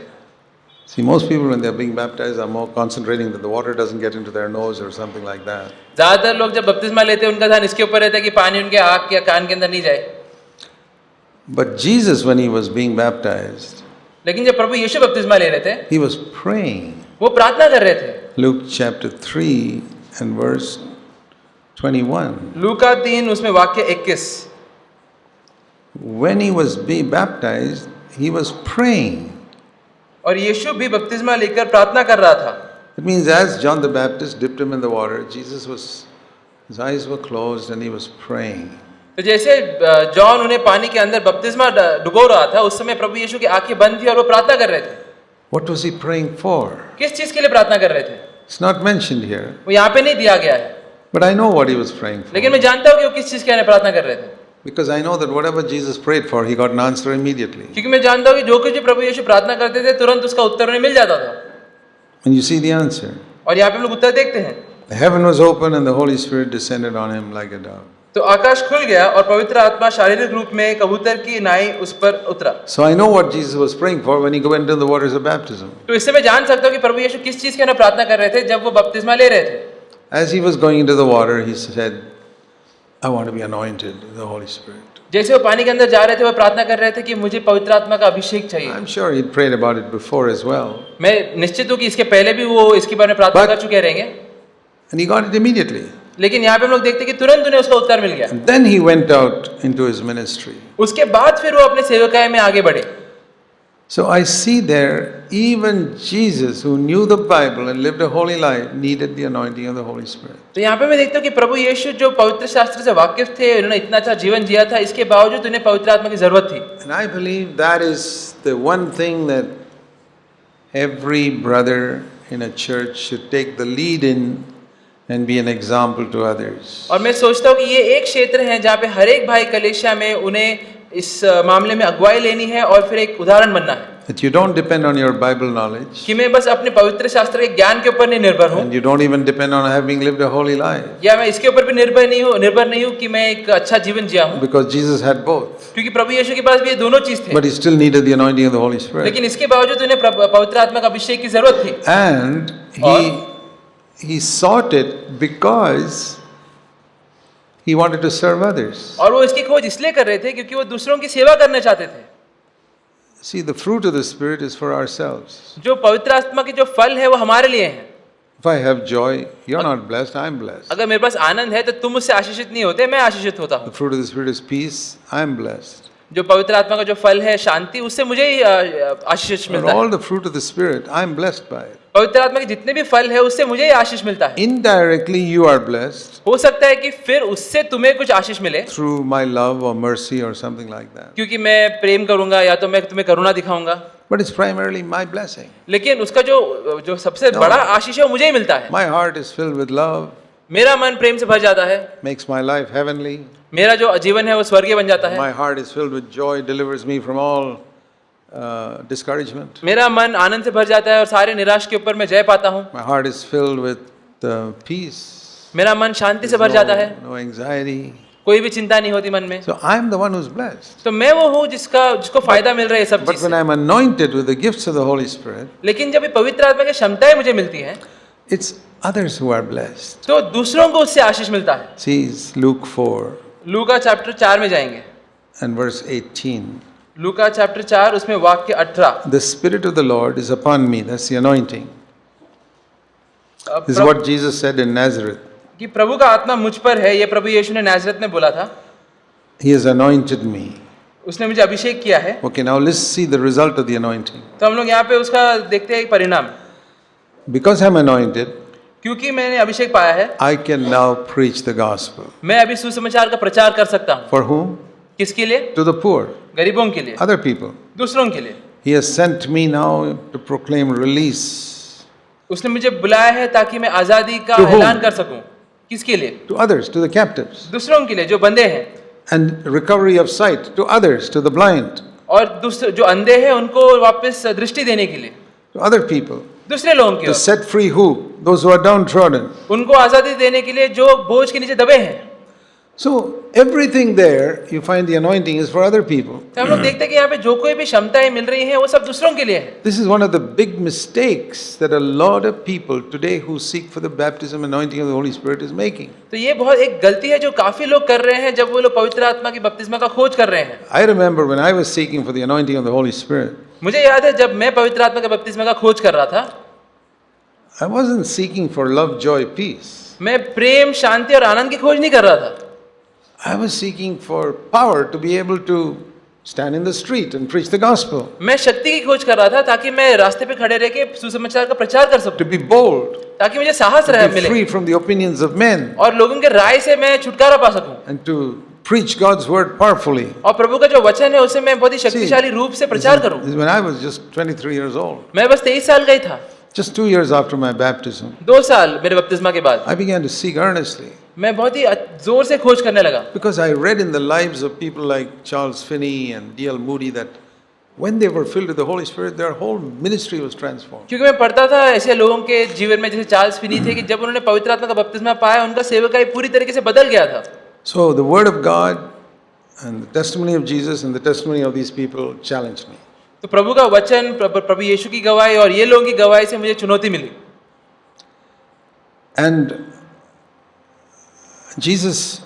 See, most people when they're being baptized are more concentrating that the water doesn't get into their nose or something like that. ज्यादातर लोग जब बपतिस्मा लेते हैं उनका ध्यान इसके ऊपर रहता है कि पानी उनके आँख या कान के अंदर नहीं जाए। But Jesus, when he was being baptized, लेकिन जब प्रभु यीशु बपतिस्मा ले रहे थे, he was praying. वो प्रार्थना कर रहे थे। Luke chapter 3 and verse 21. लूका 3 उसमें वाक्य 21। When he was being baptized, he was praying. और यीशु भी बपतिस्मा लेकर प्रार्थना कर रहा था। It means as John the Baptist dipped him in the water, his eyes were closed and he was praying. तो जैसे जॉन उन्हें पानी के अंदर बपतिस्मा डुबो रहा था, उस समय प्रभु यीशु की आंखें बंद थी और वो प्रार्थना कर रहे थे। What was he praying for? किस चीज के लिए प्रार्थना कर रहे थे? It's not mentioned here, वो यहाँ पे नहीं दिया गया है, but I know what he was praying for. लेकिन मैं जानता हूँ कि वो किस चीज के लिए प्रार्थना कर रहे थे, Because I know that whatever Jesus prayed for, he got an answer immediately. क्योंकि मैं जानता हूँ कि जो कुछ भी प्रभु यीशु प्रार्थना करते थे तुरंत उसका उत्तर उन्हें मिल जाता था। And you see the answer. और यहाँ पे हम लोग उत्तर देखते हैं, The heaven was open and the Holy Spirit descended on him like a dove. तो आकाश खुल गया और पवित्र आत्मा शारीरिक रूप में कबूतर की नाई उस पर उतरा। So I know what Jesus was praying for when he went into the waters of baptism. तो इससे मैं जान सकता हूँ कि प्रभु यीशु किस चीज के लिए प्रार्थना कर रहे थे जब वो बपतिस्मा ले रहे थे। As he was going into the water, he said, I want to be anointed with the Holy Spirit. जैसे वो पानी के अंदर जा रहे थे वो प्रार्थना कर रहे थे कि मुझे पवित्र आत्मा का अभिषेक चाहिए। I'm sure he'd prayed about it before as well. मैं निश्चित हूँ कि इसके पहले भी वो इसके बारे में प्रार्थना But- कर चुके रहेंगे, And he got it immediately. लेकिन यहाँ पे हम लोग देखते हैं कि तुरंत उन्हें उसका उत्तर मिल गया। And then he went out into his ministry. उसके बाद फिर वो अपने सेवकाई में आगे बढ़े। So I see there, even Jesus, who knew the Bible and lived a holy life, needed the anointing of the Holy Spirit. तो यहाँ पे मैं देखता हूँ कि प्रभु यीशु जो पवित्र शास्त्र से वाकिफ थे, उन्होंने इतना अच्छा जीवन जिया था, इसके बावजूद उन्हें पवित्र आत्मा की जरूरत थी। And I believe that is the one thing that every brother in a church should take the lead in and be an example to others. और मैं सोचता हूँ कि ये एक क्षेत्र है जहाँ पे हर एक भाई कलीसिया में उन्हें इस मामले में अगुवाई लेनी है और फिर एक उदाहरण बनना है That you don't depend on your Bible knowledge, कि मैं बस अपने पवित्र शास्त्र के ज्ञान के ऊपर नहीं निर्भर हूँ, and you don't even depend on having lived a holy life, या मैं इसके ऊपर भी निर्भर नहीं हूँ कि मैं एक अच्छा जीवन जिया हूँ, because Jesus had both. क्योंकि प्रभु यीशु के पास भी ये दोनों चीज थे, But he still needed the anointing of the Holy Spirit. लेकिन इसके बावजूद उन्हें पवित्र आत्मा का अभिषेक की जरूरत थी। And he sought it because he wanted to serve others. और वो इसकी खोज इसलिए कर रहे थे क्योंकि वो दूसरों की सेवा करना चाहते थे। See, the fruit of the Spirit is for ourselves. जो पवित्र आत्मा के जो फल है वो हमारे लिए हैं। If I have joy, you're not blessed, I'm blessed. अगर मेरे पास आनंद है तो तुम मुझसे आशीषित नहीं होते, मैं आशीषित होता The हूँ। fruit of the Spirit is peace, I'm blessed. जो पवित्र आत्मा का जो फल है शांति, उससे मुझे ही आशीष But मिलता है। all the fruit of the Spirit, I'm blessed by it. पवित्र आत्मा के जितने भी फल है उससे मुझे ही आशीष मिलता है। Indirectly, you are blessed हो सकता है कि फिर उससे तुम्हें कुछ आशीष मिले, through my love or mercy or something like that. क्योंकि मैं प्रेम करूंगा या तो मैं तुम्हें करुणा दिखाऊंगा, But it's primarily my blessing. लेकिन उसका जो सबसे No. बड़ा आशीष है वो मुझे ही मिलता है। My heart is filled with love, मेरा मन प्रेम से भर जाता है, makes my life heavenly. मेरा जो जीवन है वो स्वर्गीय बन जाता है। My heart is filled with joy, delivers me from all discouragement. मेरा मन आनंद से भर जाता है और सारे निराश के ऊपर मैं जय पाता हूँ। My heart is filled with peace. मेरा मन शांति से भर जाता है, No anxiety. कोई भी चिंता नहीं होती मन में। So I'm the one who's blessed. तो मैं वो हूँ जिसको फायदा मिल रहा है ये सब But चीज when से। I'm anointed with the gifts of the Holy Spirit, लेकिन जब ये पवित्र आत्मा की क्षमताएं मुझे मिलती हैं it's others who are blessed. तो दूसरों को उससे आशीष मिलता है। See, Luke 4 लूका चैप्टर 4 में जाएंगे, and verse 18. लूका चैप्टर 4 उसमें वाक्य 18। The Spirit of the Lord is upon me. That's the anointing. This is Prabhu- what Jesus said in Nazareth. कि प्रभु का आत्मा मुझ पर है, ये प्रभु यीशु ने नाज़रेत में बोला था। He has anointed me. उसने मुझे अभिषेक किया है। Okay, now let's see the result of the anointing. तो हम लोग यहाँ पे उसका देखते हैं एक परिणाम। Because I'm anointed, क्योंकि मैंने अभिषेक पाया है, I can now preach the gospel. मैं अभी सुसमाचार का प्रचार कर सकता हूँ। For whom? किसके लिए? To the poor, गरीबों के लिए, other people. दूसरों के लिए। He has sent me now to proclaim release. उसने मुझे बुलाया है ताकि मैं आजादी का To whom? ऐलान कर सकूं। किसके लिए? To others, to the captives. दूसरों के लिए जो बंधे हैं, And recovery of sight to others, to the blind, और दूसरे जो अंधे हैं उनको वापस दृष्टि देने के लिए, to other people. दूसरे लोगों की To ore, set free who? Those who are downtrodden. उनको आजादी देने के लिए जो बोझ के नीचे दबे हैं। So everything there, you find the anointing is for other people. तो हम लोग देखते हैं कि यहाँ पे जो कोई भी क्षमताएं मिल रही हैं वो सब दूसरों के लिए है। This is one of the big mistakes that a lot of people today who seek for the baptism and anointing of the Holy Spirit is making. तो ये बहुत एक गलती है जो काफी लोग कर रहे हैं जब वो लोग पवित्र आत्मा की बपतिस्मा का खोज कर रहे हैं। I remember when I was seeking for the anointing of the Holy Spirit, मुझे याद है जब मैं पवित्र आत्मा के बपतिस्मा का खोज कर रहा था, I wasn't seeking for love, joy, peace. मैं प्रेम, शांति और आनंद की खोज नहीं कर रहा था। I was seeking for power to be able to stand in the street and preach the gospel, मैं शक्ति की खोज कर रहा था ताकि मैं रास्ते पे खड़े रह के सुसमाचार का प्रचार कर सकूं, to be bold, ताकि मुझे साहस to रह be मिले free from the opinions of men, और लोगों के राय से मैं छुटकारा पा सकूं and to preach God's word powerfully. और प्रभु का जो वचन है उसे मैं बहुत ही शक्तिशाली रूप से प्रचार करूं। This is when I was just 23 years old. मैं बस 23 साल का ही था। Just 2 years after my baptism, 2 साल मेरे बपतिस्मा के बाद I began to seek earnestly. मैं बहुत ही जोर से खोज करने लगा। Because I read in the lives of people like Charles Finney and D.L. Moody that when they were filled with the Holy Spirit, their whole ministry was transformed. क्योंकि मैं पढ़ता था ऐसे लोगों के जीवन में, जैसे चार्ल्स फिनी थे, कि जब उन्होंने पवित्र आत्मा का बपतिस्मा पाया, उनका सेवकाई पूरी तरीके से बदल गया था। So the word of God and the testimony of Jesus and the testimony of these people challenged me. तो प्रभु का वचन, प्रभु यीशु की गवाही और ये लोगों की गवाही से मुझे चुनौती मिली। And Jesus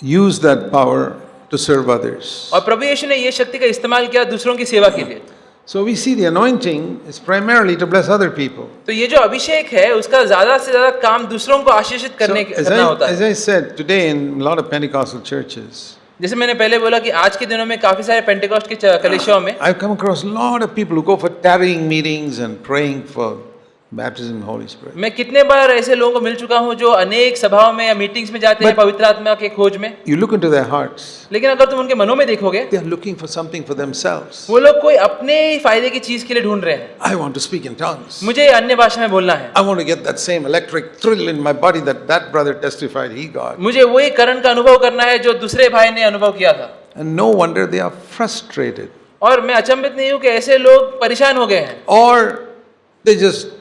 used that power to serve others. और प्रभु यीशु ने ये शक्ति का इस्तेमाल किया दूसरों की सेवा के लिए। So we see the anointing is primarily to bless other people. तो ये जो अभिषेक है उसका ज्यादा से ज्यादा काम दूसरों को आशीषित करना होता As है। I said, today in a lot of Pentecostal churches, जैसे मैंने पहले बोला कि आज के दिनों में काफी सारे पेंटेकोस्ट के कलीसियाओं में I've come across a lot of people who go for tarrying meetings and praying for baptism in the Holy Spirit. मैं कितने बार ऐसे लोगों को मिल चुका हूँ जो अनेक सभाओं में या मीटिंग्स में जाते हैं पवित्र आत्मा के खोज में। You look into their hearts, लेकिन अगर तुम उनके मनों में देखोगे, they are looking for something for themselves. वो लोग कोई अपने ही फायदे की चीज के लिए ढूंढ रहे हैं। I want to speak in tongues. मुझे अन्य भाषा में बोलना है। I want to get that same electric thrill in my body that brother testified he got. मुझे वही करंट का अनुभव करना है जो दूसरे भाई ने अनुभव किया था। And no wonder they are frustrated. और मैं अचंभित नहीं हूँ कि ऐसे लोग परेशान हो गए हैं। Or they just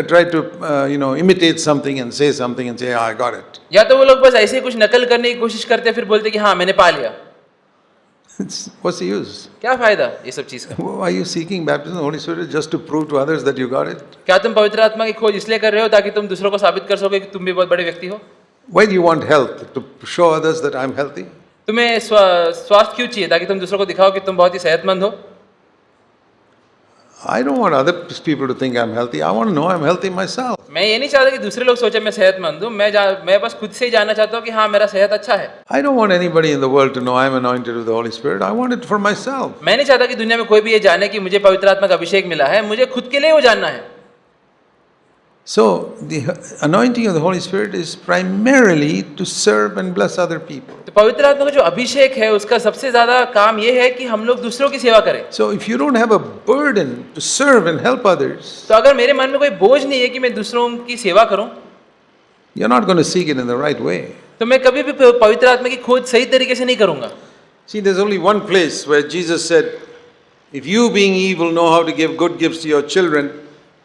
try to imitate something and say something and say, I got it. या तो वो लोग बस ऐसे ही कुछ नकल करने की कोशिश करते हैं, फिर बोलते हैं कि हाँ मैंने पा लिया। What's the use? क्या फायदा ये सब चीज का? Are you seeking baptism of the Holy Spirit just to prove to others that you got it? क्या तुम पवित्र आत्मा की खोज इसलिए कर रहे हो ताकि तुम दूसरों को साबित कर सको कि तुम भी बहुत बड़े व्यक्ति हो? Why do you want health? To show others that I'm healthy? तुम्हें स्वास्थ्य क्यों चाहिए? ताकि तुम दूसरों को दिखाओ कि तुम बहुत ही सेहतमंद हो। I don't want other people to think I'm healthy. I want to know I'm healthy myself. मैं ये नहीं चाहता कि दूसरे लोग सोचे मैं सेहतमंद हूँ। मैं बस खुद से ही जानना चाहता हूँ कि हाँ मेरा सेहत अच्छा है। I don't want anybody in the world to know I'm anointed with the Holy Spirit. I want it for myself. मैं नहीं चाहता कि दुनिया में कोई भी ये जाने कि मुझे पवित्र आत्मा का अभिषेक मिला है। मुझे खुद के लिए वो जानना है। So the anointing of the Holy Spirit is primarily to serve and bless other people. तो पवित्र आत्मा का जो अभिषेक है उसका सबसे ज्यादा काम ये है कि हम लोग दूसरों की सेवा करें। So if you don't have a burden to serve and help others, तो अगर मेरे मन में कोई बोझ नहीं है कि मैं दूसरों की सेवा करूं, you're not going to seek it in the right way. तो मैं कभी भी पवित्र आत्मा की खोज सही तरीके से नहीं करूंगा। See, there's only one place where Jesus said, if you being evil know how to give good gifts to your children,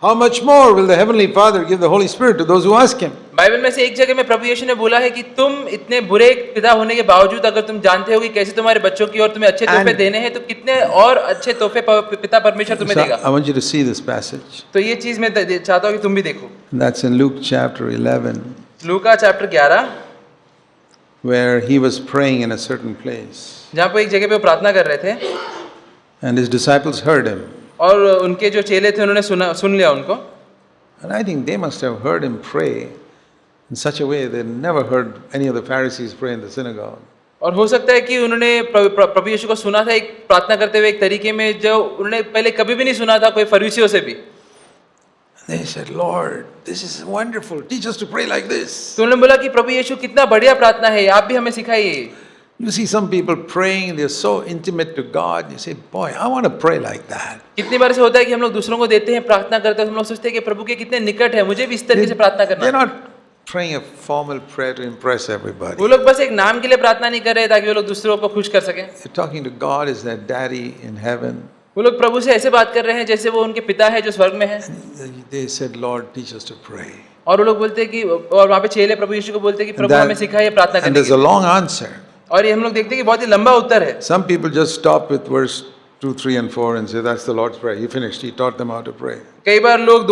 how much more will the Heavenly Father give the Holy Spirit to those who ask Him? Bible में से एक जगह में प्रभु यीशु ने बोला है कि तुम इतने बुरे पिता होने के बावजूद अगर तुम जानते हो कि कैसे तुम्हारे बच्चों की और तुम्हें अच्छे तोहफे देने हैं, तो कितने और अच्छे तोहफे पिता परमेश्वर तुम्हें देगा। I want you to see this passage. तो ये चीज मैं चाहता हूँ कि तुम भी देखो। That's in Luke chapter 11, Luka chapter 11, where he was praying in a certain place, जहाँ पे एक जगह पे वो प्रार्थना कर रहे थे and his disciples heard him. और उनके जो चेले थे उन्होंने सुन लिया उनको। And I think they must have heard him pray in such a way they never heard any of the Pharisees pray in the synagogue. और हो सकता है कि उन्होंने प्रभु यीशु को सुना था एक प्रार्थना करते हुए एक तरीके में जो उन्होंने पहले कभी भी नहीं सुना था कोई फरीसियों से भी। They said, Lord, this is wonderful. Teach us to pray like this. तो उन्होंने बोला कि प्रभु यीशु कितना बढ़िया प्रार्थना है, आप भी हमें सिखाइए। You see some people praying, they're so intimate to God. You say, boy, I want to pray like that. कितनी बार ऐसे होता है कि हम लोग दूसरों को देते हैं, प्रार्थना करते हैं, हम लोग सोचते हैं कि प्रभु के कितने निकट है, मुझे भी इस तरीके से प्रार्थना करना है। They're not praying a formal prayer to impress everybody. वो लोग बस एक नाम के लिए प्रार्थना नहीं कर रहे ताकि वो लोग दूसरों को खुश कर सकें। They're talking to God as their daddy in heaven. वो लोग प्रभु से ऐसे बात कर रहे हैं जैसे वो उनके पिता है जो स्वर्ग में है। They said, Lord, teach us to pray. और वो लोग बोलते हैं कि, और वहाँ पे चेले प्रभु यीशु को बोलते हैं कि प्रभु हमें सिखाइए प्रार्थना And करने there's की। a long answer. और ये हम लोग देखते हैं कि बहुत ही लंबा उत्तर है। Some people just stop with verse 2, 3 and 4 and say, that's the Lord's prayer. He finished. He taught them how to pray. कई बार लोग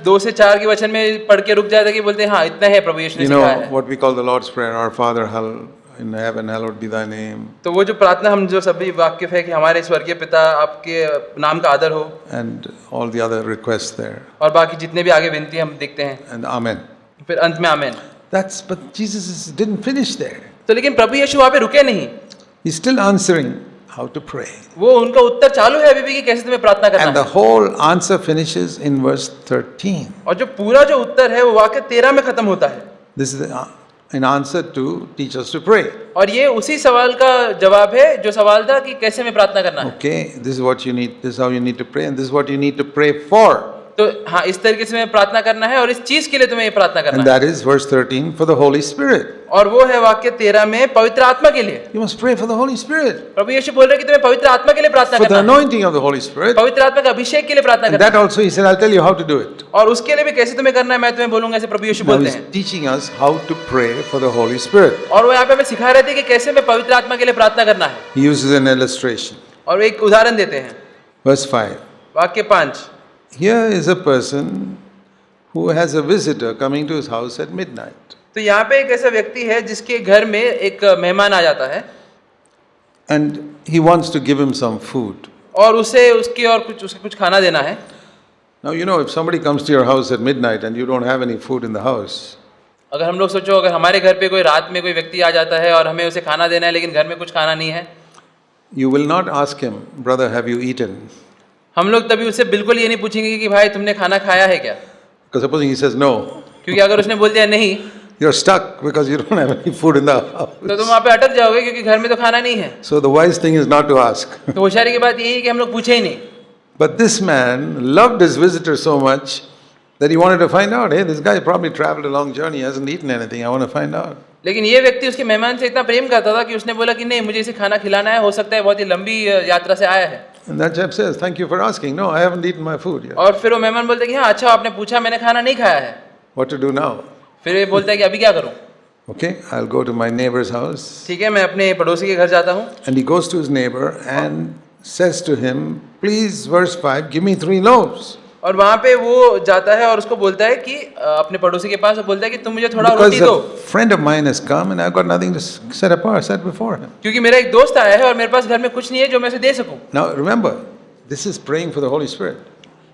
2 से 4 के वचन में पढ़ के रुक जाते हैं कि बोलते हैं हाँ इतना है प्रभु यीशु ने You सिखाया know है। what we call the Lord's prayer, our Father in heaven, hallowed be thy name. तो वो जो प्रार्थना हम जो सभी वाकिफ है कि हमारे स्वर्गीय पिता आपके नाम का आदर हो, And all the other requests there. और बाकी जितने भी आगे विनती हम देखते हैं, And Amen. फिर अंत में आमेन। But Jesus didn't finish there. तो लेकिन प्रभु यीशु वहाँ पे रुके नहीं, He's still answering how to pray. वो उनका उत्तर चालू है अभी भी कि कैसे तुम्हें प्रार्थना And करना the है। whole answer finishes in verse 13. और जो पूरा जो उत्तर है वो वाक्य 13 में खत्म होता है। This is in answer to teach us to pray. और ये उसी सवाल का जवाब है जो सवाल था कि कैसे में प्रार्थना करना है। Okay, this is what you need, this is how you need to pray, and this is what you need to pray for. तो हाँ, इस तरीके से तुम्हें प्रार्थना करना है और इस चीज के लिए तुम्हें ये प्रार्थना करना And है। that is verse 13 for the Holy Spirit. और वो है वाक्य 13 में पवित्र आत्मा के लिए। You must pray for the Holy Spirit, प्रभु यीशु बोल रहे हैं कि तुम्हें पवित्र आत्मा के लिए प्रार्थना for the करना है, anointing of the Holy Spirit. पवित्र आत्मा के अभिषेक के लिए प्रार्थना And करना that also, he said, I'll tell you how to do it. है। और उसके लिए भी कैसे तुम्हें करना है मैं तुम्हें बोलूंगा, ऐसे प्रभु यीशु Now बोलते he's हैं। teaching us how to pray for the Holy Spirit. और वो यहाँ पे हमें सिखा रहे थे कि कैसे में पवित्र आत्मा के लिए प्रार्थना करना है। He uses an illustration. और वो एक उदाहरण देते हैं, Verse 5. वाक्य 5। Here is a person who has a visitor coming to his house at midnight. तो यहाँ पे एक ऐसा व्यक्ति है जिसके घर में एक मेहमान आ जाता है And he wants to give him some food. और उसे उसके कुछ खाना देना है। Now, you know, if somebody comes to your house at midnight and you don't have any food in the house, अगर हम लोग सोचो, अगर हमारे घर पे कोई रात में कोई व्यक्ति आ जाता है और हमें उसे खाना देना है लेकिन घर में कुछ खाना नहीं है, you will not ask him, brother, have you eaten? हम लोग तभी उससे बिल्कुल ये नहीं पूछेंगे कि भाई तुमने खाना खाया है क्या, Because supposing he says no, क्योंकि अगर उसने बोल दिया नहीं you're stuck because you don't have any food in the तो तुम house. वहाँ पे अटक जाओगे क्योंकि घर में तो खाना नहीं है। So the wise thing is not to ask. तो होशियारी की बात यही है कि हम लोग पूछे ही नहीं। But this man loved his visitor so much that he wanted to find out, hey, this guy probably traveled a long journey, he hasn't eaten anything, I want to find out. लेकिन ये व्यक्ति उसके मेहमान से इतना प्रेम करता था कि उसने बोला कि नहीं, मुझे इसे खाना खिलाना है, हो सकता है बहुत ही लंबी यात्रा से आया है। And that chap says, thank you for asking. No, I haven't eaten my food yet. और फिर वो मेहमान बोलते हैं कि हाँ अच्छा आपने पूछा, मैंने खाना नहीं खाया है। What to do now? फिर ये बोलता है कि अभी क्या करूँ। Okay, I'll go to my neighbor's house. ठीक है, मैं अपने पड़ोसी के घर जाता हूँ। And he goes to his neighbor and says to him, please, verse 5, give me 3 loaves. और वहाँ पे वो जाता है और उसको बोलता है कि अपने पड़ोसी के पास बोलता है कि तुम मुझे थोड़ा Because रोटी दो, a friend of mine has come and I've got nothing to set before him. क्योंकि मेरा एक दोस्त आया है और मेरे पास घर में कुछ नहीं है जो मैं उसे दे सकूं। Now remember, this is praying for the Holy Spirit.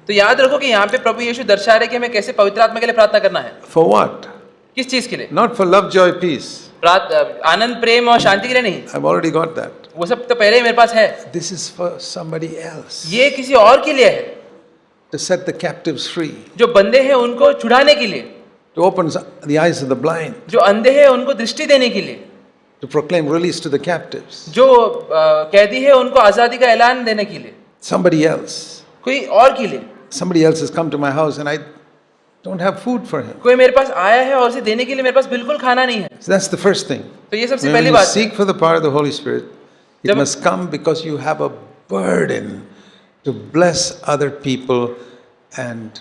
तो याद रखो कि यहाँ पे प्रभु यीशु दर्शा रहे कि हमें कैसे पवित्र आत्मा के लिए प्रार्थना करना है। For what? किस चीज के लिए? Not for love, joy, peace. आनंद, प्रेम और शांति के लिए नहीं, I've already got that. वो सब तो पहले ही मेरे पास है। This is for somebody else. ये किसी और के लिए है, To set the captives free. जो बंदे हैं उनको छुड़ाने के लिए, To open the eyes of the blind. जो अंधे हैं उनको दृष्टि देने के लिए, To proclaim release to the captives. जो कैदी है उनको आजादी का ऐलान देने के लिए, Somebody else. कोई और के लिए। Somebody else has come to my house and I don't have food for him. कोई मेरे पास आया है और उसे देने के लिए मेरे पास बिल्कुल खाना नहीं है। So that's the first thing. तो ये सबसे When पहली you बात है। seek for the power of the Holy Spirit, it जब- must come because you have a burden to bless other people, and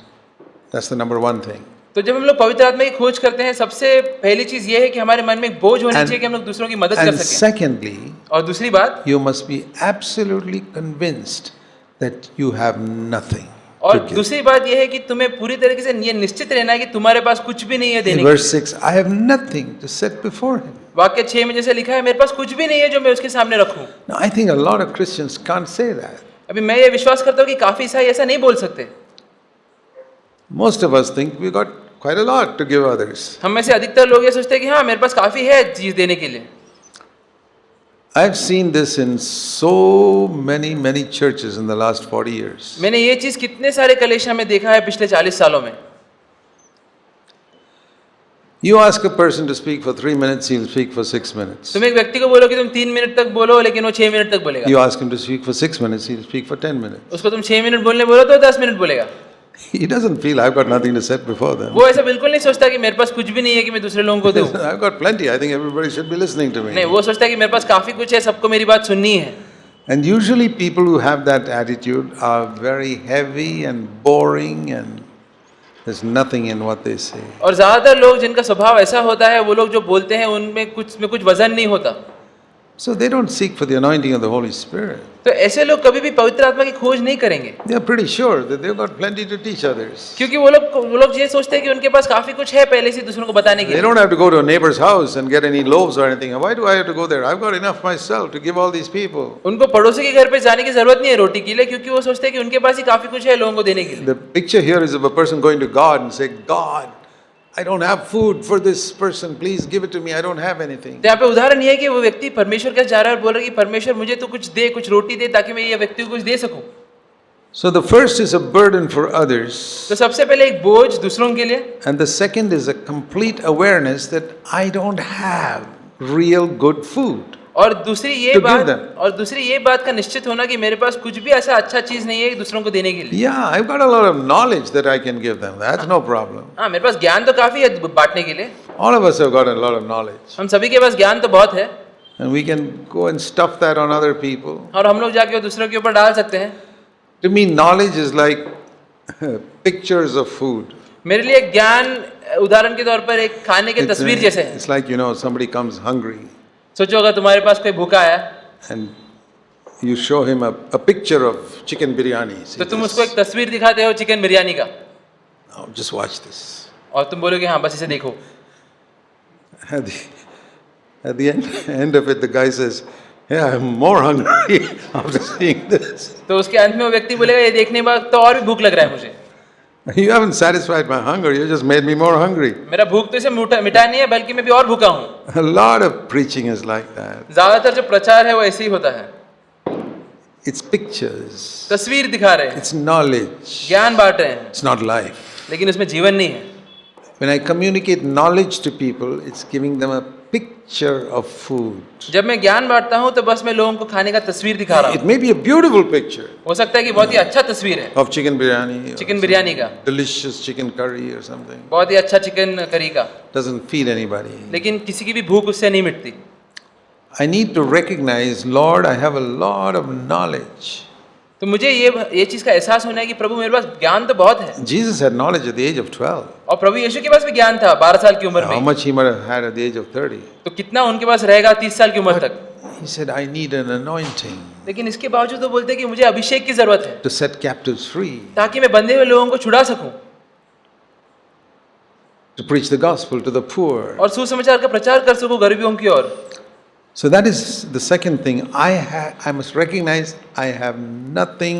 that's the number one thing. तो जब हम लोग पवित्र आत्मा की खोज करते हैं, सबसे पहली चीज ये है कि हमारे मन में एक बोझ होनी And- चाहिए कि हम लोग दूसरों की मदद कर And सकें। secondly, और दूसरी बात, you must be absolutely convinced that you have nothing और to give. दूसरी बात ये है कि तुम्हें पूरी तरीके से ये निश्चित रहना है कि तुम्हारे पास कुछ भी नहीं है In देने के। verse 6, I have nothing to set before him. वाक्य 6 में जैसे लिखा है, मेरे पास कुछ भी नहीं है जो मैं उसके सामने रखूं। Now, I think a lot of Christians can't say that. अभी मैं ये विश्वास करता हूँ कि काफी ईसाई ऐसा नहीं बोल सकते। Most of us think we got quite a lot to give others. हम में से अधिकतर लोग ये सोचते हैं कि हाँ मेरे पास काफी है चीज देने के लिए। I've seen this in so many churches in the last 40 years. मैंने ये चीज कितने सारे कलीसिया में देखा है पिछले 40 सालों में। You ask a person to speak for 3 minutes, he'll speak for 6 minutes. तुम एक व्यक्ति को बोलो कि तुम 3 मिनट तक बोलो, लेकिन वो 6 मिनट तक बोलेगा। You ask him to speak for 6 minutes, he'll speak for 10 minutes. उसको तुम 6 मिनट बोलने बोलो तो 10 मिनट बोलेगा। He doesn't feel I've got nothing to set before them. वो ऐसा बिल्कुल नहीं सोचता कि मेरे पास कुछ भी नहीं है कि मैं दूसरे लोगों को दूं। I've got plenty. I think everybody should be listening to नहीं, me. वो सोचता है कि मेरे पास काफी कुछ है, सबको मेरी बात सुननी है। And usually people who have that attitude are very heavy and boring and there's nothing in what they say. और ज्यादातर लोग जिनका स्वभाव ऐसा होता है, वो लोग जो बोलते हैं उनमें कुछ वजन नहीं होता। So they don't seek for the anointing of the Holy Spirit. तो ऐसे लोग कभी भी पवित्र आत्मा की खोज नहीं करेंगे, They're pretty sure that they've got plenty to teach others. क्योंकि वो लोग ये सोचते हैं कि उनके पास काफी कुछ है पहले से दूसरों को बताने के They लिए। don't have to go to a neighbor's house and get any loaves or anything. Why do I have to go there? I've got enough myself to give all these people. उनको पड़ोसी के घर पे जाने की जरूरत नहीं है रोटी के लिए, क्योंकि वो सोचते हैं कि उनके पास ही काफी कुछ है लोगों को देने के लिए। The picture here is of a person going to God and say, God, I don't have food for this person. Please give it to me. I don't have anything. तो यहाँ पे उदाहरण ये है कि वो व्यक्ति परमेश्वर के पास जा रहा है और बोल रहा है कि परमेश्वर मुझे तो कुछ दे, कुछ रोटी दे, ताकि मैं ये व्यक्ति को कुछ दे सकूं। So the first is a burden for others, तो सबसे पहले एक बोझ दूसरों के लिए, and the second is a complete awareness that I don't have real good food. और दूसरी ये To give बात them. और दूसरी ये बात का निश्चित होना कि मेरे पास कुछ भी ऐसा अच्छा चीज नहीं है दूसरों को देने के लिए। Yeah, I've got a lot of knowledge that I can give them. That's no problem. हाँ, मेरे पास ज्ञान तो काफी है बांटने के लिए। All of us have got a lot of knowledge. हम सभी के पास ज्ञान तो बहुत है And we can go and stuff that on other people. और हम लोग जाके वो दूसरों के ऊपर डाल सकते हैं। To me, knowledge is like pictures of food. मेरे लिए ज्ञान उदाहरण के तौर पर एक खाने के तस्वीर जैसे है। It's like, somebody comes hungry सोचो अगर तुम्हारे पास कोई भूखा आया and you show him a picture of chicken biryani. See तो तुम this? उसको एक तस्वीर दिखाते हो चिकन बिरयानी का Now, just watch this. और तुम बोलोगे हाँ बस इसे देखो। At the end of it, the guy says, "Yeah, I'm more hungry after seeing this." तो उसके अंत में वो व्यक्ति बोलेगा ये देखने के बाद तो और भी भूख लग रहा है मुझे। You haven't satisfied my hunger. You just made me more hungry. मेरा भूख तो इसे मिटा नहीं है बल्कि मैं भी और भूखा हूँ। A lot of preaching is like that. ज्यादातर जो प्रचार है वो ऐसे ही होता है, It's pictures. तस्वीर दिखा रहे हैं, It's knowledge. ज्ञान बांट रहे हैं, It's not life. लेकिन उसमें जीवन नहीं है। When I communicate knowledge to people, it's giving them a picture of food. जब मैं ज्ञान बांटता हूँ तो बस मैं लोगों को खाने का तस्वीर दिखा रहा It हूँ। may be a beautiful picture हो सकता है कि बहुत ही अच्छा तस्वीर है of chicken biryani, or chicken biryani का, some delicious chicken curry or something. बहुत ही अच्छा चिकन करी का, Doesn't feed anybody. लेकिन किसी की भी भूख उससे नहीं मिटती। I need to recognize, Lord, I have a lot of knowledge. तो मुझे ये चीज का एहसास होना है कि प्रभु मेरे पास ज्ञान तो बहुत है Jesus had knowledge at the age of 12. और प्रभु यीशु के पास भी ज्ञान था 12 साल की उम्र How में, much he might have had at the age of 30. तो कितना उनके पास रहेगा 30 साल की उम्र तक। He said, I need an anointing लेकिन इसके बावजूद वो बोलते हैं कि मुझे अभिषेक की जरूरत है to set captives free, ताकि मैं बंधे हुए लोगों को छुड़ा सकूं to preach the gospel to the poor. और सुसमाचार का प्रचार कर सकूं गरीबों की ओर। So that is the second thing. I must recognize I have nothing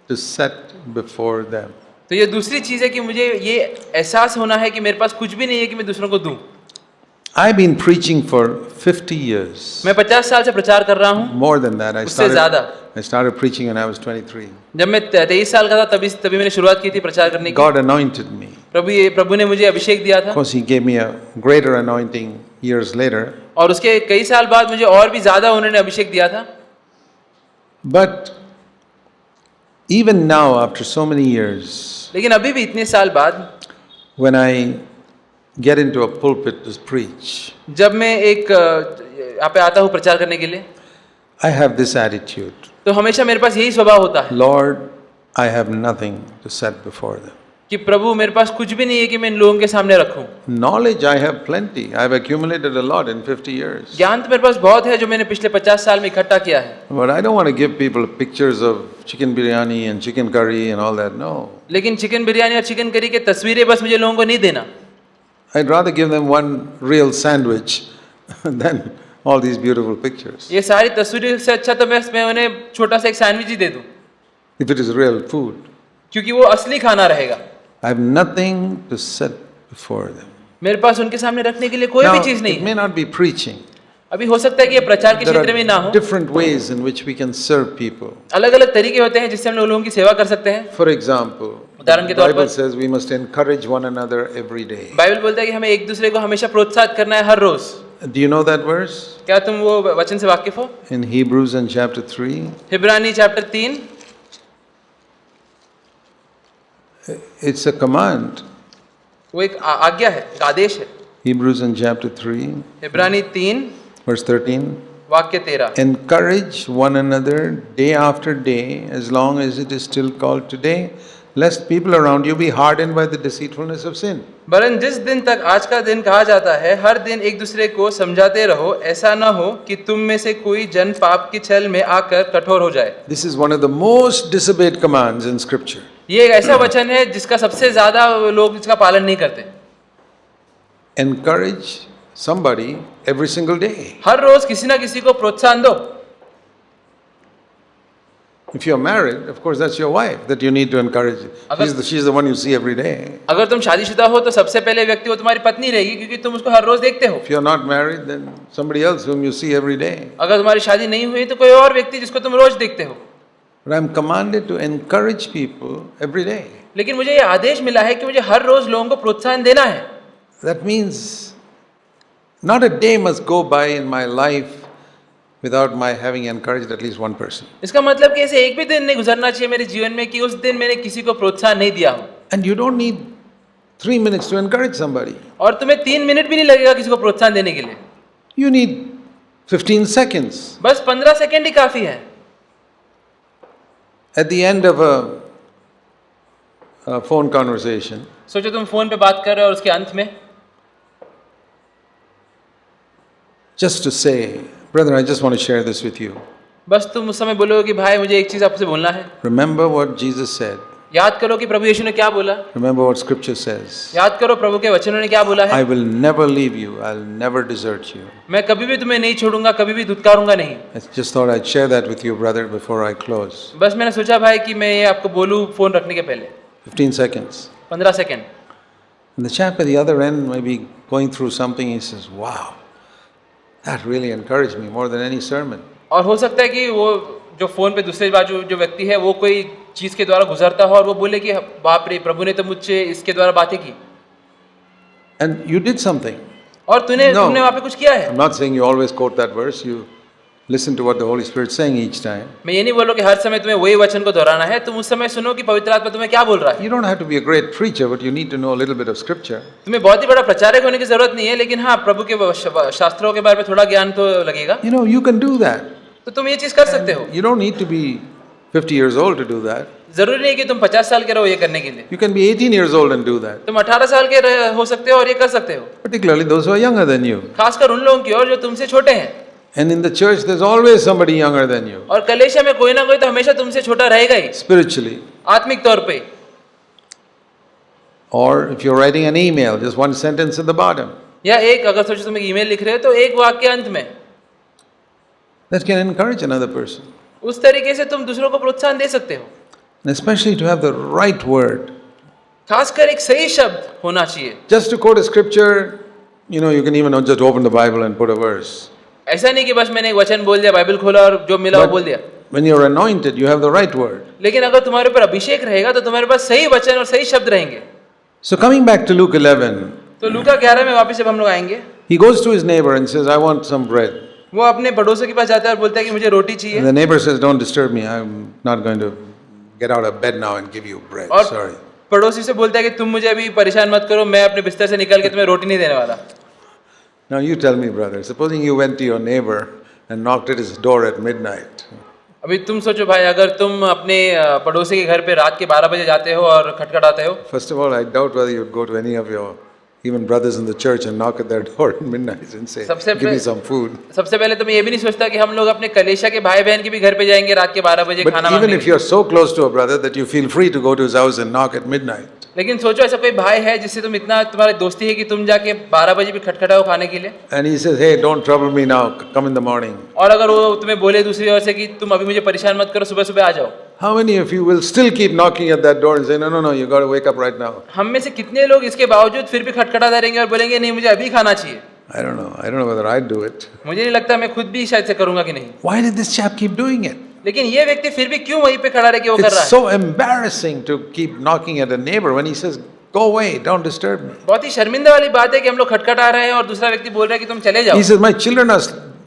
to set before them. तो ये दूसरी चीज है कि मुझे ये एहसास होना है कि मेरे पास कुछ भी नहीं है कि मैं दूसरों को दूं। I've been preaching for 50 years. मैं 50 साल से प्रचार कर रहा हूँ, More than that. उससे ज़्यादा। I started preaching when I was 23. जब मैं 23 साल का था तभी मैंने शुरुआत की थी प्रचार करने की। God anointed me. प्रभु ने मुझे अभिषेक दिया Of था course, He gave me a greater anointing years later. और उसके कई साल बाद मुझे और भी ज्यादा उन्होंने अभिषेक दिया था। But even now, after so many years, लेकिन अभी भी इतने साल बाद when I get into a pulpit to preach, जब मैं एक यहाँ पे आता हूँ प्रचार करने के लिए I have this attitude. तो हमेशा मेरे पास यही स्वभाव होता है Lord, I have nothing to set before them. कि प्रभु मेरे पास कुछ भी नहीं है कि मैं इन लोगों के सामने रखूं। Knowledge I have plenty. I have accumulated a lot in 50 years. ज्ञान तो मेरे पास बहुत है जो मैंने पिछले 50 साल में इकट्ठा किया है, But I don't want to give people pictures of chicken biryani and chicken curry and all that. No. लेकिन चिकन बिरयानी और चिकन करी के तस्वीरें बस मुझे लोगों को नहीं देना। I'd rather give them one real sandwich than all these beautiful pictures. ये सारी तस्वीरें से अच्छा तो मैं उन्हें छोटा सा एक सैंडविच ही दे दूं If it is real food. क्योंकि वो असली खाना रहेगा। I have nothing to set before them. मेरे पास उनके सामने रखने के लिए कोई Now, भी चीज it नहीं may है। not be preaching. अभी हो सकता है कि ये प्रचार के There क्षेत्र में ना are हो, different ways in which we can serve people. अलग अलग तरीके होते हैं जिससे हम लोगों की सेवा कर सकते हैं। For example, उदाहरण के the तौर Bible पर says we must encourage one another every day. Bible बोलता है कि हमें एक दूसरे को हमेशा प्रोत्साहित करना है हर रोज। Do you know that verse? क्या तुम वो वचन से वाकिफ हो? In Hebrews in chapter 3, हिब्रानी चैप्टर 3 it's a command. वो एक आज्ञा है, एक आदेश है। Hebrews in chapter 3, हिब्रानी 3 verse 13. वाक्य 13 Encourage one another day after day, as long as it is still called today, lest people around you be hardened by the deceitfulness of sin. वरन जिस दिन तक आज का दिन कहा जाता है, हर दिन एक दूसरे को समझाते रहो, ऐसा न हो कि तुम में से कोई जन पाप की छल में आकर कठोर हो जाए। This is one of the most disobeyed commands in Scripture. ये एक ऐसा वचन है जिसका सबसे ज्यादा लोग इसका पालन नहीं करते। Encourage somebody every single day. हर रोज किसी ना किसी को प्रोत्साहन दो। If you're married, of course that's your wife that you need to encourage. She's the one you see every day. अगर तुम शादीशुदा हो तो सबसे पहले व्यक्ति वो तुम्हारी पत्नी रहेगी क्योंकि तुम उसको हर रोज देखते हो। If you're not married, then somebody else whom you see every day. अगर तुम्हारी शादी नहीं हुई तो कोई और व्यक्ति जिसको तुम रोज देखते हो। But I'm commanded to encourage people every day. लेकिन मुझे ये आदेश मिला है कि मुझे हर रोज लोगों को प्रोत्साहन देना है। That means not a day must go by in my life without my having encouraged at least one person. इसका मतलब कि ऐसे एक भी दिन नहीं गुजरना चाहिए मेरे जीवन में कि उस दिन मैंने किसी को प्रोत्साहन नहीं दिया हो। And you don't need 3 minutes to encourage somebody. और तुम्हें 3 मिनट भी नहीं लगेगा किसी को प्रोत्साहन देने के लिए, You need 15 seconds. बस 15 सेकेंड ही काफी है। At the end of a phone conversation, सोचो तुम फोन पे बात कर रहे हो और उसके अंत में just to say, brother, I just want to share this with you. बस तुम उस समय बोलोगे कि भाई मुझे एक चीज आपसे बोलना है। Remember what Jesus said. याद करो कि प्रभु यीशु ने क्या बोला, Remember what Scripture says. याद करो प्रभु के वचनों ने क्या बोला है। I will never leave you. I'll never desert you. मैं कभी भी तुम्हें नहीं छोड़ूंगा, कभी भी धुतकारूंगा नहीं। I just thought I'd share that with you, brother, before I close. बस मैंने सोचा भाई कि मैं ये आपको बोलूं फोन रखने के पहले। 15 seconds. 15 second. And the chap at the other end may be going through something. He says, wow, that really encouraged me more than any sermon. और हो सकता है कि वो जो फोन पे दूसरे बाजू जो व्यक्ति है वो कोई चीज के द्वारा गुजरता हो और वो बोले कि बाप रे, प्रभु ने तो मुझसे इसके द्वारा बातें की And you did something. और तुमने No. वहाँ पे कुछ किया है। I'm not saying you always quote that verse. You listen to what the Holy Spirit's saying each time. मैं ये नहीं बोल रहा कि हर समय तुम्हें वही वचन को दोहराना है, तुम उस समय सुनो कि पवित्र आत्मा तुम्हें क्या बोल रहा है। You don't have to be a great preacher, but you need to know a little bit of Scripture. तुम्हें बहुत ही बड़ा प्रचारक होने की जरूरत नहीं है, लेकिन हाँ प्रभु के शास्त्रों के बारे में थोड़ा ज्ञान तो लगेगा। You know, you can do that. तो तुम ये चीज कर सकते हो। You don't need to be 50 years old to do that. जरूरी नहीं कि तुम 50 साल के रहो ये करने के लिए। You can be 18 years old and do that. तुम 18 साल के हो सकते हो और ये कर सकते हो, Particularly those who are younger than you. खासकर उन लोगों की और जो तुमसे छोटे हैं। And in the church, there's always somebody younger than you. और कलीसिया में कोई ना कोई तो हमेशा तुमसे छोटा रहेगा ही, Spiritually. आत्मिक तौर पे। Or if you're writing an email, just one sentence at the bottom. या एक अगर सोचो तुम एक ईमेल लिख रहे हो तो एक वाक्य अंत में, That can encourage another person. उस तरीके से तुम दूसरों को प्रोत्साहन दे सकते हो। And especially to have the right word. खासकर एक सही शब्द होना चाहिए। Just to quote a scripture, you can even just open the Bible and put a verse. ऐसा नहीं कि बस मैंने एक वचन बोल दिया, बाइबल खोला और जो मिला वो बोल दिया। When you're anointed, you have the right word. लेकिन अगर तुम्हारे ऊपर अभिषेक रहेगा तो तुम्हारे पास सही वचन और सही शब्द रहेंगे। So coming back to Luke 11, तो लूका 11 में वापस जब हम लोग आएंगे, he goes to his neighbor and says, I want some bread. वो अपने पड़ोसी के पास जाता है और बोलता है कि मुझे रोटी चाहिए। And the neighbor says, don't disturb me. I'm not going to get out of bed now and give you bread. और Sorry. पड़ोसी से बोलता है कि तुम मुझे अभी परेशान मत करो, मैं अपने बिस्तर से निकल के तुम्हें रोटी नहीं देने वाला। Now you tell me, brother, supposing you went to your neighbor and knocked at his door at midnight. अभी तुम सोचो भाई, अगर तुम अपने पड़ोसी के घर पे रात के 12 बजे जाते हो और खटखटाते हो। First of all, I doubt whether you'd go to any of your even brothers in the church and knock at their door at midnight and say, give me some food. सबसे पहले तो मैं ये भी नहीं सोचता कि हम लोग अपने कलीसिया के भाई बहन के भी घर पे जाएंगे रात के 12 बजे खाना But even मांगने। if you're so close to a brother that you feel free to go to his house and knock at midnight. लेकिन सोचो ऐसा कोई भाई है जिससे तुम इतना तुम्हारी दोस्ती है कि तुम जाके 12 बजे भी खटखटाओ खाने के लिए। And he says, hey, don't trouble me now, come in the morning. और अगर वो तुम्हें बोले दूसरी ओर से कि तुम अभी मुझे परेशान मत करो, सुबह सुबह आ जाओ। How many of you will still keep knocking at that door and say, no, you got to wake up right now? हम में से कितने लोग इसके बावजूद फिर भी खटखटाते रहेंगे और बोलेंगे नहीं मुझे अभी खाना चाहिए। I don't know whether I'd do it. मुझे नहीं लगता मैं खुद भी शायद से करूंगा कि नहीं। Why did this chap keep doing it? लेकिन ये व्यक्ति फिर भी क्यों वहीं पे खड़ा रह के वो कर रहा It's है? so embarrassing to keep knocking at a neighbor when he says, go away, don't disturb me. बहुत ही शर्मिंदा वाली बात है कि हम लोग खटखटा रहे हैं और दूसरा व्यक्ति बोल रहा है कि तुम चले जाओ। He says, my children are,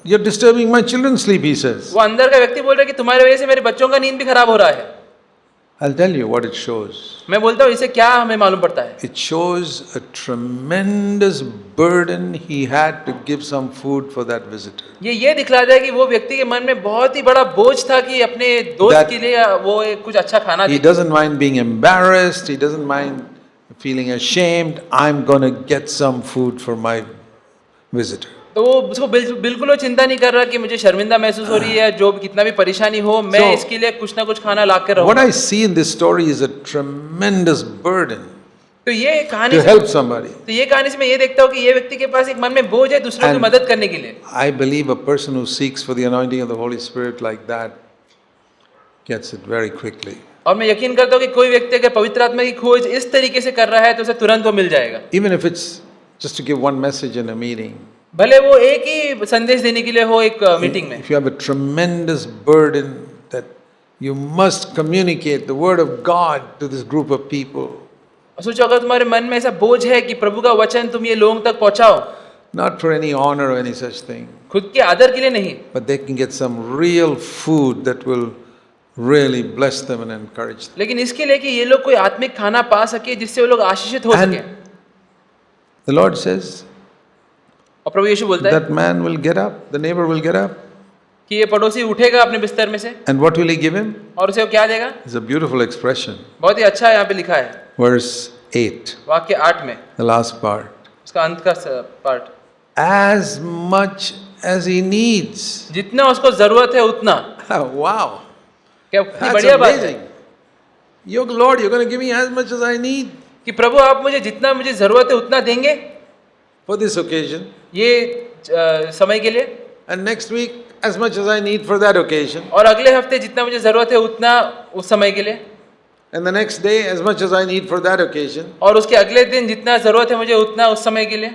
you're disturbing my children's sleep, he says. वो अंदर का व्यक्ति बोल रहा है कि तुम्हारी वजह से मेरे बच्चों का नींद भी खराब हो रहा है। I'll tell you what it shows. मैं बोलता हूँ इसे क्या हमें मालूम पड़ता है? It shows a tremendous burden he had to give some food for that visitor. ये दिखलाता है कि वो व्यक्ति के मन में बहुत ही बड़ा बोझ था कि अपने दोस्त के लिए वो कुछ अच्छा खाना He they. doesn't mind being embarrassed, he doesn't mind feeling ashamed. I'm going to get some food for my visitor. तो वो उसको बिल्कुल वो चिंता नहीं कर रहा कि मुझे शर्मिंदा महसूस हो रही है, जो कितना भी परेशानी हो मैं So, इसके लिए कुछ ना कुछ खाना ला कर What रहूंगा। I see in this story is a tremendous burden तो ये कहानी to से help somebody. तो ये कहानी से मैं ये देखता हूँ कि ये व्यक्ति के पास एक मन में बोझ है दूसरों की And मदद करने के लिए। I believe a person who seeks for the anointing of the Holy Spirit like that gets it very quickly. और मैं यकीन करता हूँ कि कोई व्यक्ति अगर पवित्र आत्मा की खोज इस तरीके से कर रहा है तो उसे तुरंत वो मिल जाएगा। Even if it's just to give one message in a meeting. भले वो एक ही संदेश देने के लिए हो एक मीटिंग में। If you have a tremendous burden that You must communicate the word of God to this group of people. सोचो अगर तुम्हारे मन में ऐसा बोझ है कि प्रभु का वचन तुम ये लोगों तक पहुंचाओ, Not for any honor or any such thing, खुद के आदर के लिए नहीं, but they can get some real food that will really bless them and encourage them. लेकिन इसके लिए कि ये लोग कोई आत्मिक खाना पा सके जिससे वो लोग आशीषित हो And सके। the Lord says और प्रभु यीशु बोलता है that man will get up, the neighbor will get up, कि ये पड़ोसी उठेगा अपने बिस्तर में से and what will he give him? और उसे वो क्या देगा? It's a beautiful expression. बहुत ही अच्छा यहाँ पे लिखा है Verse 8, वाक्य 8 में, the last part. उसका अंत का part, As much as he needs. जितना उसको जरूरत है उतना। Wow, क्या कितनी that's बढ़िया बात है amazing. Your Lord, you're going to give me as much as I need कि प्रभु आप मुझे जितना मुझे जरूरत है उतना देंगे for this occasion, ये समय के लिए, and next week as much as I need for that occasion, और अगले हफ्ते जितना मुझे जरूरत है उतना उस समय के लिए, and the next day as much as I need for that occasion. और उसके अगले दिन जितना जरूरत है मुझे उतना उस समय के लिए।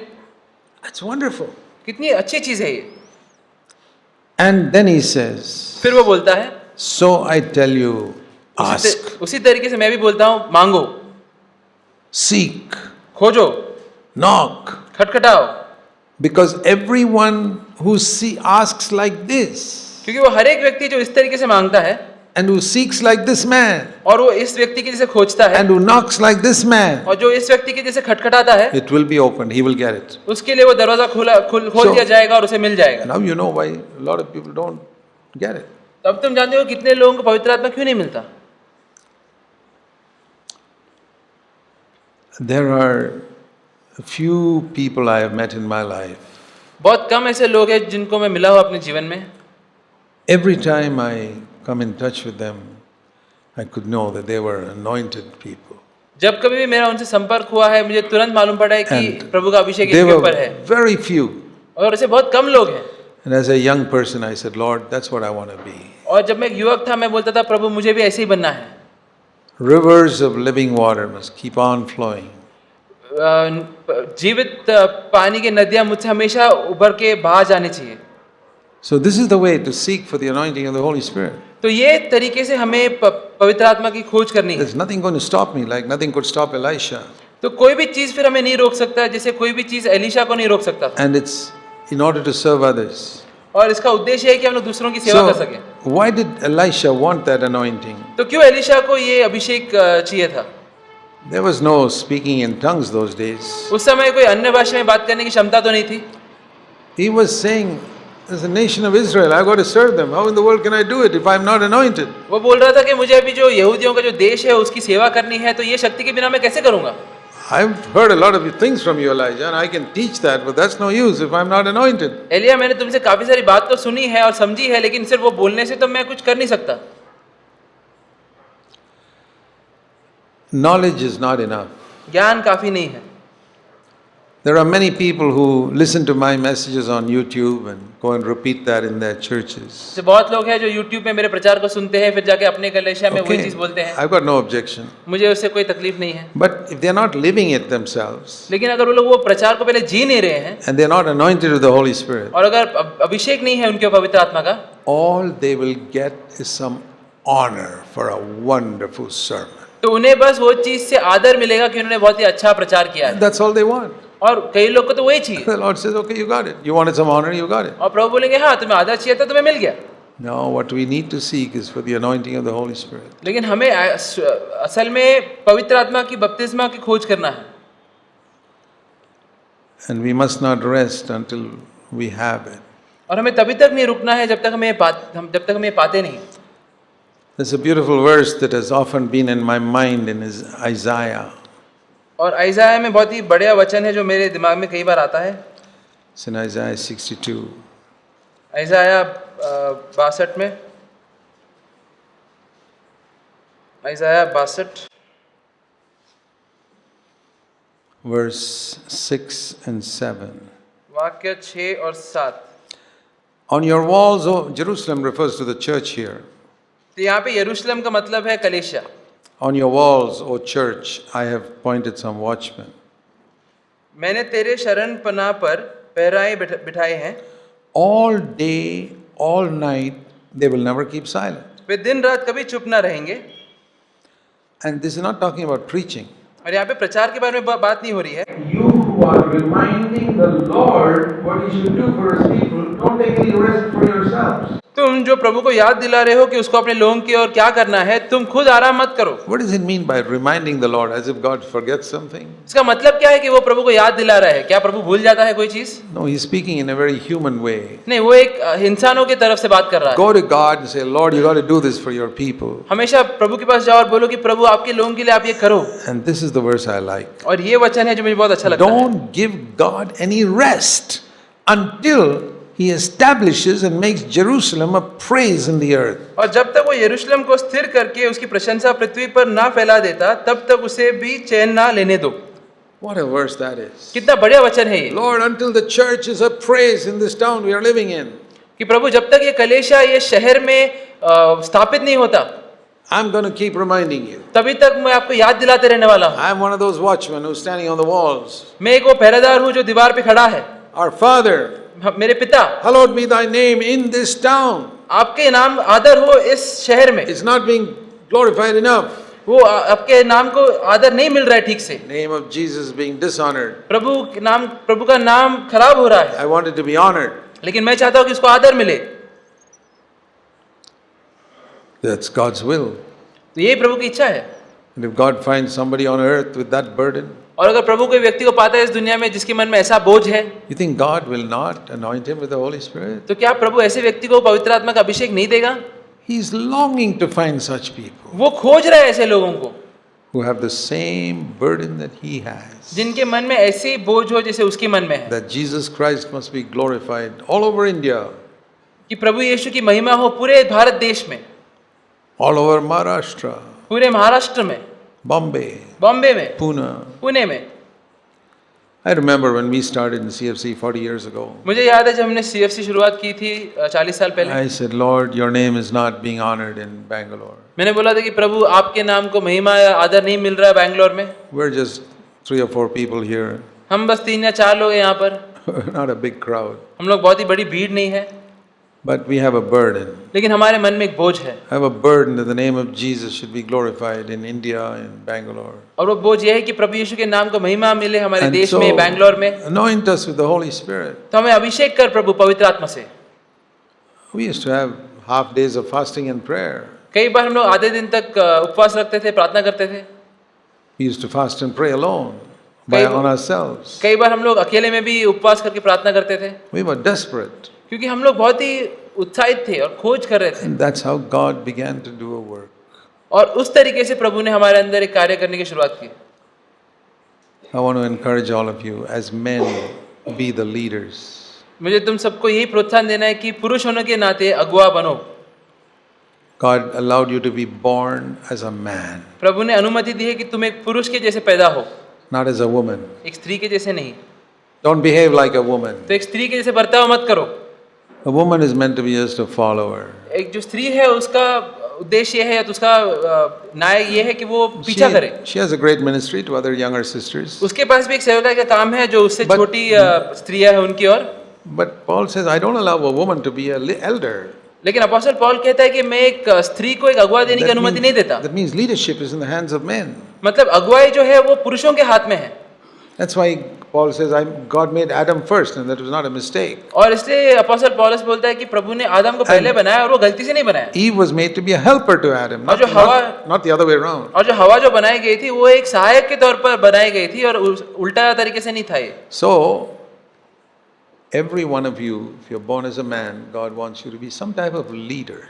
That's wonderful. कितनी अच्छी चीज है ये। And then he says, फिर वो बोलता है so I tell you, ask, उसी तरीके से मैं भी बोलता हूँ, मांगो, seek, खोजो, knock, खटखटाओ, because everyone who asks like this क्योंकि वो हर एक व्यक्ति जो इस तरीके से मांगता है and who seeks like this man और वो इस व्यक्ति के जैसे खोजता है and who knocks like this man, और जो इस व्यक्ति के जैसे खटखटाता है it will be opened, he will get it. उसके लिए वो दरवाजा खोल So- दिया जाएगा और उसे मिल जाएगा। Now you know why a lot of people don't get it. तब तुम जानते हो कितने लोगों को पवित्र आत्मा क्यों नहीं मिलता। There are a few people I have met in my life. बहुत कम ऐसे लोग हैं जिनको मैं मिला हूँ अपने जीवन में। Every time I come in touch with them, I could know that they were anointed people. जब कभी भी मेरा उनसे संपर्क हुआ है मुझे तुरंत मालूम पड़ा है कि And प्रभु का अभिषेक They इनके were ऊपर है, very few. और ऐसे बहुत कम लोग हैं। And as a young person, I said, Lord, that's what I want to be. और जब मैं एक युवक था मैं बोलता था प्रभु मुझे भी ऐसे ही बनना है। Rivers of living water must keep on flowing. जीवित पानी की नदियां मुझसे हमेशा उभर के बहा जानी चाहिए। So this is the way to seek for the anointing of the Holy Spirit. तो ये तरीके से हमें पवित्र आत्मा की खोज करनी है। There's nothing going to stop me, like nothing could stop Elisha. तो कोई भी चीज फिर हमें नहीं रोक सकता, जैसे कोई भी चीज एलीशा को नहीं रोक सकता था। And it's in order to serve others. और इसका उद्देश्य है कि हम लोग दूसरों की सेवा कर So सकें। why did Elisha want that anointing? तो क्यों एलीशा को ये अभिषेक चाहिए था? There was no speaking in tongues those days. उस समय कोई अन्य भाषा में बात करने की क्षमता तो नहीं थी। He was saying, as a nation of Israel, I've got to serve them. How in the world can I do it if I'm not anointed? वो बोल रहा था कि मुझे अभी जो यहूदियों का जो देश है उसकी सेवा करनी है, तो ये शक्ति के बिना मैं कैसे करूंगा? I've heard a lot of things from you, Elijah, and I can teach that, but that's no use if I'm not anointed. Elia मैंने तुमसे काफी सारी बात तो सुनी है और समझी है, लेकिन सिर्फ वो बोलने से तो मैं कुछ कर नहीं सकता। Knowledge is not enough. ज्ञान काफी नहीं है। There are many people who listen to my messages on YouTube and go and repeat that in their churches. जैसे बहुत लोग हैं जो YouTube में मेरे प्रचार को सुनते हैं फिर जाके अपने कलीसिया में वही Okay, चीज बोलते हैं। I've got no objection. मुझे उससे कोई तकलीफ नहीं है, But if they're not living it themselves लेकिन अगर वो लोग वो प्रचार को पहले जी नहीं रहे हैं and they're not anointed with the Holy Spirit, और अगर अभिषेक नहीं है उनके पवित्र आत्मा का, all they will get is some honor for a wonderful sermon. तो उन्हें बस वो चीज से आदर मिलेगा कि उन्होंने बहुत ही अच्छा प्रचार किया है। That's all they want. और कई लोग को तो वही चाहिए। The Lord says, okay, you got it. You wanted some honor, you got it. और प्रभु बोलेंगे हाँ तुम्हें आदर चाहिए था, तुम्हें मिल गया। No, what we need to seek is for the anointing of the Holy Spirit. लेकिन हमें असल में पवित्र आत्मा की बपतिस्मा की खोज करना है। And we must not rest until we have it. और हमें तभी तक नहीं रुकना है जब तक हम ये पाते नहीं। There's a beautiful verse that has often been in my mind in Isaiah. और आइज़ाया में बहुत ही बढ़िया वचन है जो मेरे दिमाग में कई बार आता है। It's in Isaiah 62. आइज़ाया 62 में, आइज़ाया 62 verse 6 and 7. वाक्य 6 और 7। On your walls, oh, Jerusalem refers to the church here. तो यहाँ पे यरूशलेम का मतलब है कलीसिया। On your walls, O church, I have appointed some watchmen. मैंने तेरे शरण पनाह पर पहराए बिठाए हैं। All day, all night, they will never keep silent. वे दिन रात कभी चुप ना रहेंगे। And this is not talking about preaching. और यहाँ पे प्रचार के बारे में बात नहीं हो रही है। You who are reminding the Lord what He should do for His people, don't take any rest for yourselves. तुम जो प्रभु को याद दिला रहे हो कि उसको अपने लोगों की और क्या करना है, तुम खुद आराम मत करो। What does it mean by reminding the Lord, as if God forgets something? इसका मतलब क्या है कि वो प्रभु को याद दिला रहा है? क्या प्रभु भूल जाता है कोई चीज? No, He's speaking in a very human way. नहीं, वो एक इंसानों की तरफ से बात कर रहा है। Go to God and say, Lord, you got to do this for your people. हमेशा प्रभु के पास जाओ और बोलो कि प्रभु आपके लोगों के लिए आप ये करो। And this is the verse I like. और ये वचन है जो मुझे बहुत अच्छा लगता है। Don't give God any rest until He establishes and makes Jerusalem a praise in the earth. और जब तक वो यरूशलेम को स्थिर करके उसकी प्रशंसा पृथ्वी पर ना फैला देता, तब तक उसे भी चैन ना लेने दो। What a verse that is. कितना बढ़िया वचन है ये। Lord, until the church is a praise in this town we are living in, कि प्रभु जब तक ये कलेशा ये शहर में स्थापित नहीं होता, I'm going to keep reminding you. तभी तक मैं आपको याद दिलाते रहने वाला हूँ। I'm one of those watchmen who's standing on the walls. मैं एक वो पहरेदार हूँ जो दीवार पे खड़ा है। Our Father, मेरे पिता, hallowed be thy name in this town. आपके नाम आदर हो इस शहर में। It's not being glorified enough. वो आपके नाम को आदर नहीं मिल रहा है ठीक से। Name of Jesus being dishonored. प्रभु का नाम खराब हो रहा है। I want it to be honored. लेकिन मैं चाहता हूँ कि उसको आदर मिले। That's God's will. तो ये प्रभु की इच्छा है। And if God finds somebody on earth with that burden, और अगर प्रभु कोई व्यक्ति को पाता है इस दुनिया में जिसके मन में ऐसा बोझ है, you think God will not anoint him with the Holy Spirit? तो क्या प्रभु ऐसे व्यक्ति को पवित्र आत्मा का अभिषेक नहीं देगा? He's longing to find such people वो खोज रहा है ऐसे लोगों को who have the same burden that he has. जिनके मन में ऐसी बोझ हो जैसे उसके मन में है, That Jesus Christ must be glorified all over India, कि प्रभु यीशु की महिमा हो पूरे भारत देश में, all over Maharashtra, पूरे महाराष्ट्र में, Bombay, बॉम्बे में, Pune. पुणे में। I remember when we started in CFC 40 years ago. मुझे याद है जब हमने CFC शुरुआत की थी 40 साल पहले। I said, Lord, your name is not being honored in Bangalore. मैंने बोला था कि प्रभु आपके नाम को महिमा या आदर नहीं मिल रहा है बैंगलोर में। We're just 3 or 4 people here. हम बस 3 या 4 लोग हैं यहाँ पर। We're not a big crowd. हम लोग बहुत ही बड़ी भीड़ नहीं है, But we have a burden. लेकिन हमारे मन में एक बोझ है। I have a burden that the name of Jesus should be glorified in India, in Bangalore. और वो बोझ ये है कि प्रभु यीशु के नाम को महिमा मिले हमारे And देश so, में, बैंगलोर में। anoint us with the Holy Spirit. तो हमें अभिषेक कर प्रभु पवित्र आत्मा से। We used to have half days of fasting and prayer. कई बार हम लोग आधे दिन तक उपवास रखते थे, प्रार्थना करते थे। We used to fast and pray alone, on ourselves. कई बार हम लोग अकेले में भी उपवास करके प्रार्थना करते थे, We were desperate. क्योंकि हम लोग बहुत ही उत्साहित थे और खोज कर रहे थे। And that's how God began to do a work. और उस तरीके से प्रभु ने हमारे अंदर एक कार्य करने की शुरुआत की। I want to encourage all of you, as men, be the leaders. मुझे तुम सबको यही प्रोत्साहन देना है कि पुरुष होने के नाते अगुवा बनो। God allowed you to be born as a man, प्रभु ने अनुमति दी है कि तुम एक पुरुष के जैसे पैदा हो, not as a woman. एक स्त्री के जैसे नहीं। Don't behave like a woman. तो एक स्त्री के जैसे बर्ताव मत करो। A woman is meant to be just a follower. एक जो स्त्री है उसका उद्देश्य ये है या तो उसका न्याय ये है कि वो पीछा करे। She has a great ministry to other younger sisters. उसके पास भी एक सेवकाई का काम है जो उससे But- छोटी स्त्रियां हैं उनकी ओर। But Paul says, I don't allow a woman to be an elder. लेकिन अपोस्टल पौल कहता है कि मैं एक स्त्री को एक अगुवा देने की अनुमति नहीं देता। That means leadership is in the hands of men. मतलब अगुवाई जो है वो पुरुषों के हाथ में है। That's why Paul says, God made Adam first, and that was not a mistake. और इसलिए अपोस्टल पौलुस बोलता है कि प्रभु ने आदम को पहले बनाया और वो गलती से नहीं बनाया। Eve was made to be a helper to Adam, और जो not the other way around. और जो हवा जो बनाई गई थी वो एक सहायक के तौर पर बनाई गई थी और उल्टा तरीके से नहीं था ये। So, every one of you, if you're born as a man, God wants you to be some type of leader.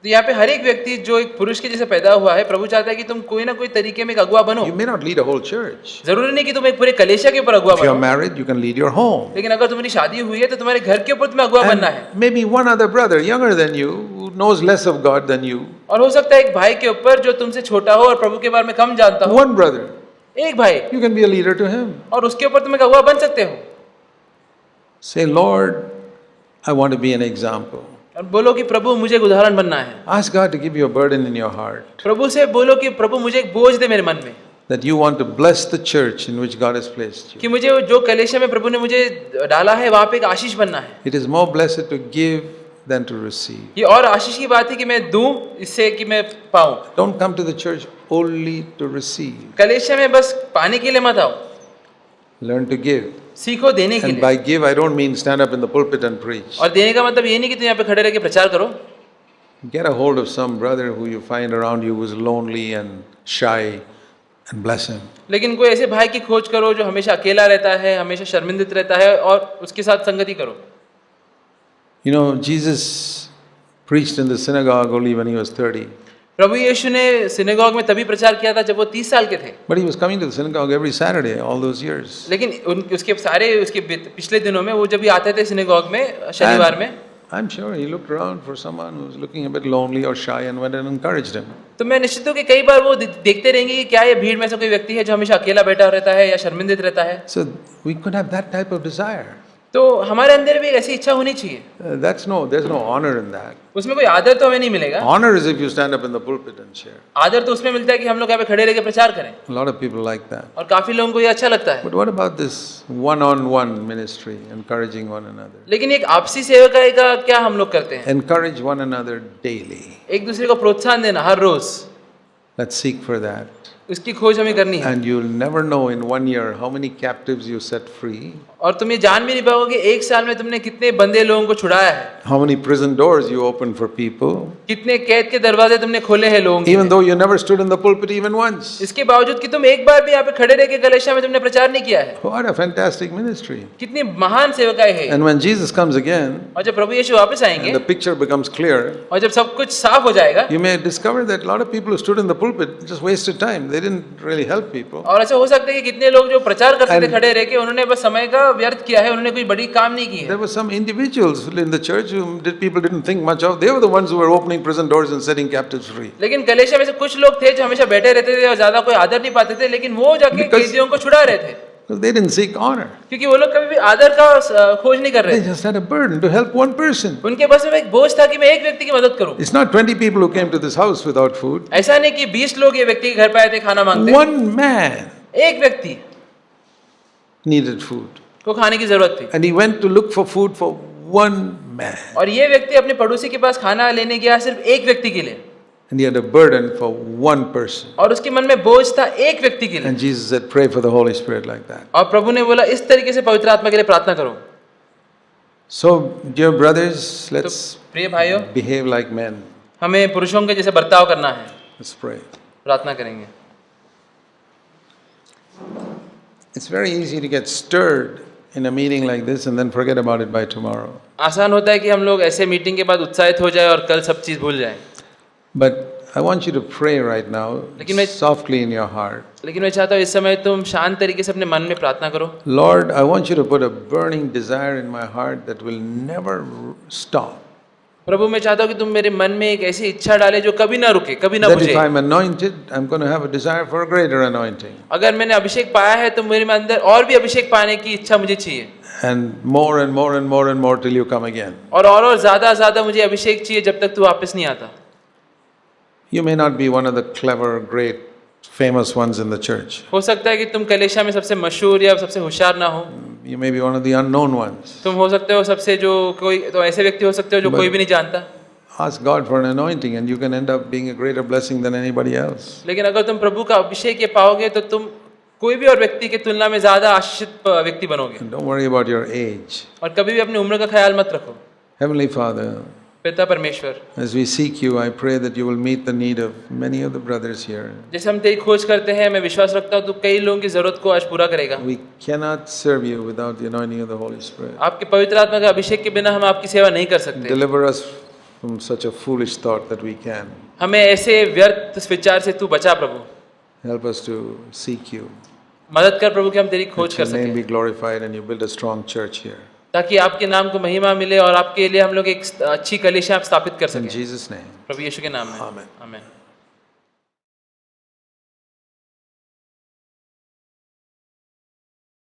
तो यहाँ पे हर एक व्यक्ति जो एक पुरुष के जैसे पैदा हुआ है, प्रभु चाहता है कि तुम कोई ना कोई तरीके में एक अगुवा बनो। You may not lead a whole church. जरूरी नहीं कि तुम एक पूरे कलेशा के ऊपर अगुवा If you're बनो, married, you can lead your home. लेकिन अगर तुम्हारी शादी हुई है तो तुम्हारे घर के ऊपर तुम्हें अगुवा बनना है। And maybe one other brother, younger than you, who knows less of God than you. और हो सकता है एक भाई के ऊपर जो तुमसे छोटा हो और प्रभु के बारे में कम जानता हो, One brother, एक भाई, you can be a leader to him. और उसके ऊपर तुम एक अगुवा बन सकते हो। Say, Lord, I want to be an example. और बोलो कि प्रभु मुझे एक उदाहरण बनना है। Ask God to give you a burden in your heart, प्रभु से बोलो कि प्रभु मुझे एक बोझ दे मेरे मन में, that you want to bless the church in which God has placed you. कि मुझे जो कलेशा में प्रभु ने मुझे डाला है वहां पे एक आशीष बनना है। It is more blessed to give than to receive. ये और आशीष की बात है कि मैं दूं इससे कि मैं पाऊं। Don't come to the church only to receive. कलीसिया में बस पाने के लिए मत आओ, Learn to give. सीखो देने के And लिए। by give, I don't mean stand up in the pulpit and preach. और देने का मतलब ये नहीं कि तुम यहाँ पे खड़े रह के प्रचार करो। Get a hold of some brother who you find around you who is lonely and shy and bless him. लेकिन कोई ऐसे भाई की खोज करो जो हमेशा अकेला रहता है, हमेशा शर्मिंदित रहता है, और उसके साथ संगति करो। You know, Jesus preached in the synagogue only when he was 30. प्रभु यीशु ने सिनेगॉग में तभी प्रचार किया था जब वो 30 साल के थे। But he was coming to the synagogue every Saturday all those years. लेकिन उसके पिछले दिनों में वो जब भी आते थे सिनेगॉग में शनिवार में, I'm sure he looked around for someone who was looking a bit lonely or shy and went and encouraged him. तो मैं निश्चित हूँ कि कई बार वो देखते रहेंगे कि क्या ये भीड़ में से कोई व्यक्ति है जो हमेशा अकेला बैठा रहता है या शर्मिंदित रहता है। So we could have that type of desire. तो हमारे अंदर भी एक ऐसी इच्छा होनी चाहिए। There's no honor in that. उसमें कोई आदर तो हमें नहीं मिलेगा। Honor is if you stand up in the pulpit and share. आदर तो उसमें मिलता है कि हम लोग यहाँ पे खड़े रह के प्रचार करें, A lot of people like that. और काफी लोगों को ये अच्छा लगता है। But what about this one-on-one ministry, encouraging one another? लेकिन एक आपसी सेवकाई का क्या हम लोग करते हैं? Encourage one another daily. एक दूसरे को प्रोत्साहन देना हर रोज, Let's seek for that. उसकी खोज हमें करनी है। And you'll never know in 1 year how many captives you set free, और तुम ये जान भी नहीं पाओगे एक साल में तुमने कितने बंदे लोगों को छुड़ाया है, how many prison doors you opened for people, कितने कैद के दरवाजे तुमने खोले हैं लोगों के even लिए। though you never stood in the pulpit even once. इसके बावजूद कि तुम एक बार भी यहाँ पे खड़े रह के कलीसिया में तुमने प्रचार नहीं किया है। What a fantastic ministry. कितनी महान सेवकाई है। And when Jesus comes again, और जब प्रभु यीशु वापस आएंगे and the picture becomes clear, और जब सब कुछ साफ हो जाएगा, you may discover that a lot of people who stood in the pulpit just wasted time. They didn't really help people. और ऐसा हो सकता है कि कितने लोग जो प्रचार करते थे And- खड़े रह के, उन्होंने बस समय का व्यर्थ किया है, उन्होंने कोई बड़ी काम नहीं की है। There were some individuals in the church who people didn't think much of. They were the ones who were opening prison doors and setting captives free. लेकिन कलीसिया में से कुछ लोग थे जो हमेशा बैठे रहते थे और ज्यादा कोई आदर नहीं पाते थे, लेकिन वो जाके Because- कैदियों को छुड़ा रहे थे, Because they didn't seek honor. क्योंकि वो लोग कभी भी आदर का खोज नहीं कर They रहे थे। just had a burden to help one person. उनके पास में एक बोझ था कि मैं एक व्यक्ति की मदद करूं। It's not 20 people who came to this house without food. ऐसा नहीं कि 20 लोग ये व्यक्ति के घर पे आए थे खाना मांगते, One man एक व्यक्ति needed food. को खाने की जरूरत थी, And he went to look for food for one man. और ये व्यक्ति अपने पड़ोसी के पास खाना लेने गया सिर्फ एक व्यक्ति के लिए, And he had a burden for one person. और उसके मन में बोझ था एक व्यक्ति के लिए। And Jesus said, pray for the Holy Spirit like that. और प्रभु ने बोला इस तरीके से पवित्र आत्मा के लिए प्रार्थना करो। So, dear brothers, let's तो प्रिय भाइयों, behave like men. हमें पुरुषों के जैसे बर्ताव करना है। Let's pray. प्रार्थना करेंगे। It's very easy to get stirred in a meeting like this and then forget about it by tomorrow. आसान होता है कि हम लोग ऐसे मीटिंग के बाद उत्साहित हो जाए और कल सब चीज भूल जाए। But I want you to pray right now, लेकिन मैं- softly in your heart. लेकिन मैं चाहता हूँ इस समय तुम शांत तरीके से अपने मन में प्रार्थना करो। Lord, I want you to put a burning desire in my heart that will never stop. प्रभु मैं चाहता हूँ कि तुम मेरे मन में एक ऐसी इच्छा डाले जो कभी ना रुके, कभी ना That बुझे। if I'm anointed, I'm going to have a desire for a greater anointing. अगर मैंने अभिषेक पाया है तो मेरे अंदर और भी अभिषेक पाने की इच्छा मुझे चाहिए, And more and more and more and more till you come again. और ज्यादा मुझे अभिषेक चाहिए जब तक तू वापस नहीं आता। You may not be one of the clever, great, famous ones in the church. हो सकता है कि तुम कलीसिया में सबसे मशहूर या सबसे होशियार ना हो, You may be one of the unknown ones. तुम हो सकते हो सबसे जो कोई तो ऐसे व्यक्ति हो सकते हो जो But- कोई भी नहीं जानता। Ask God for an anointing and you can end up being a greater blessing than anybody else. लेकिन अगर तुम प्रभु का अभिषेक ये पाओगे तो तुम कोई भी और व्यक्ति की तुलना में ज्यादा आशीषित व्यक्ति बनोगे। And don't worry about your age. और कभी भी अपनी उम्र का ख्याल मत रखो। Heavenly Father, पिता परमेश्वर, as we seek you, I pray that you will meet the need of many of the brothers here. जैसे हम तेरी खोज करते हैं, मैं विश्वास रखता हूँ तू कई लोगों की जरूरत को आज पूरा करेगा। We cannot serve you without the anointing of the Holy Spirit. आपके पवित्र आत्मा के अभिषेक के बिना हम आपकी सेवा नहीं कर सकते। Deliver us from such a foolish thought that we can. हमें ऐसे व्यर्थ विचार से तू बचा प्रभु। Help us to seek you. मदद कर प्रभु कि हम तेरी खोज That कर your name be सकें, glorified and you build a strong church here. ताकि आपके नाम को महिमा मिले और आपके लिए हम लोग एक अच्छी कलीसिया स्थापित कर In सकें। Jesus' name. प्रभु यीशु के नाम में Amen. आमीन।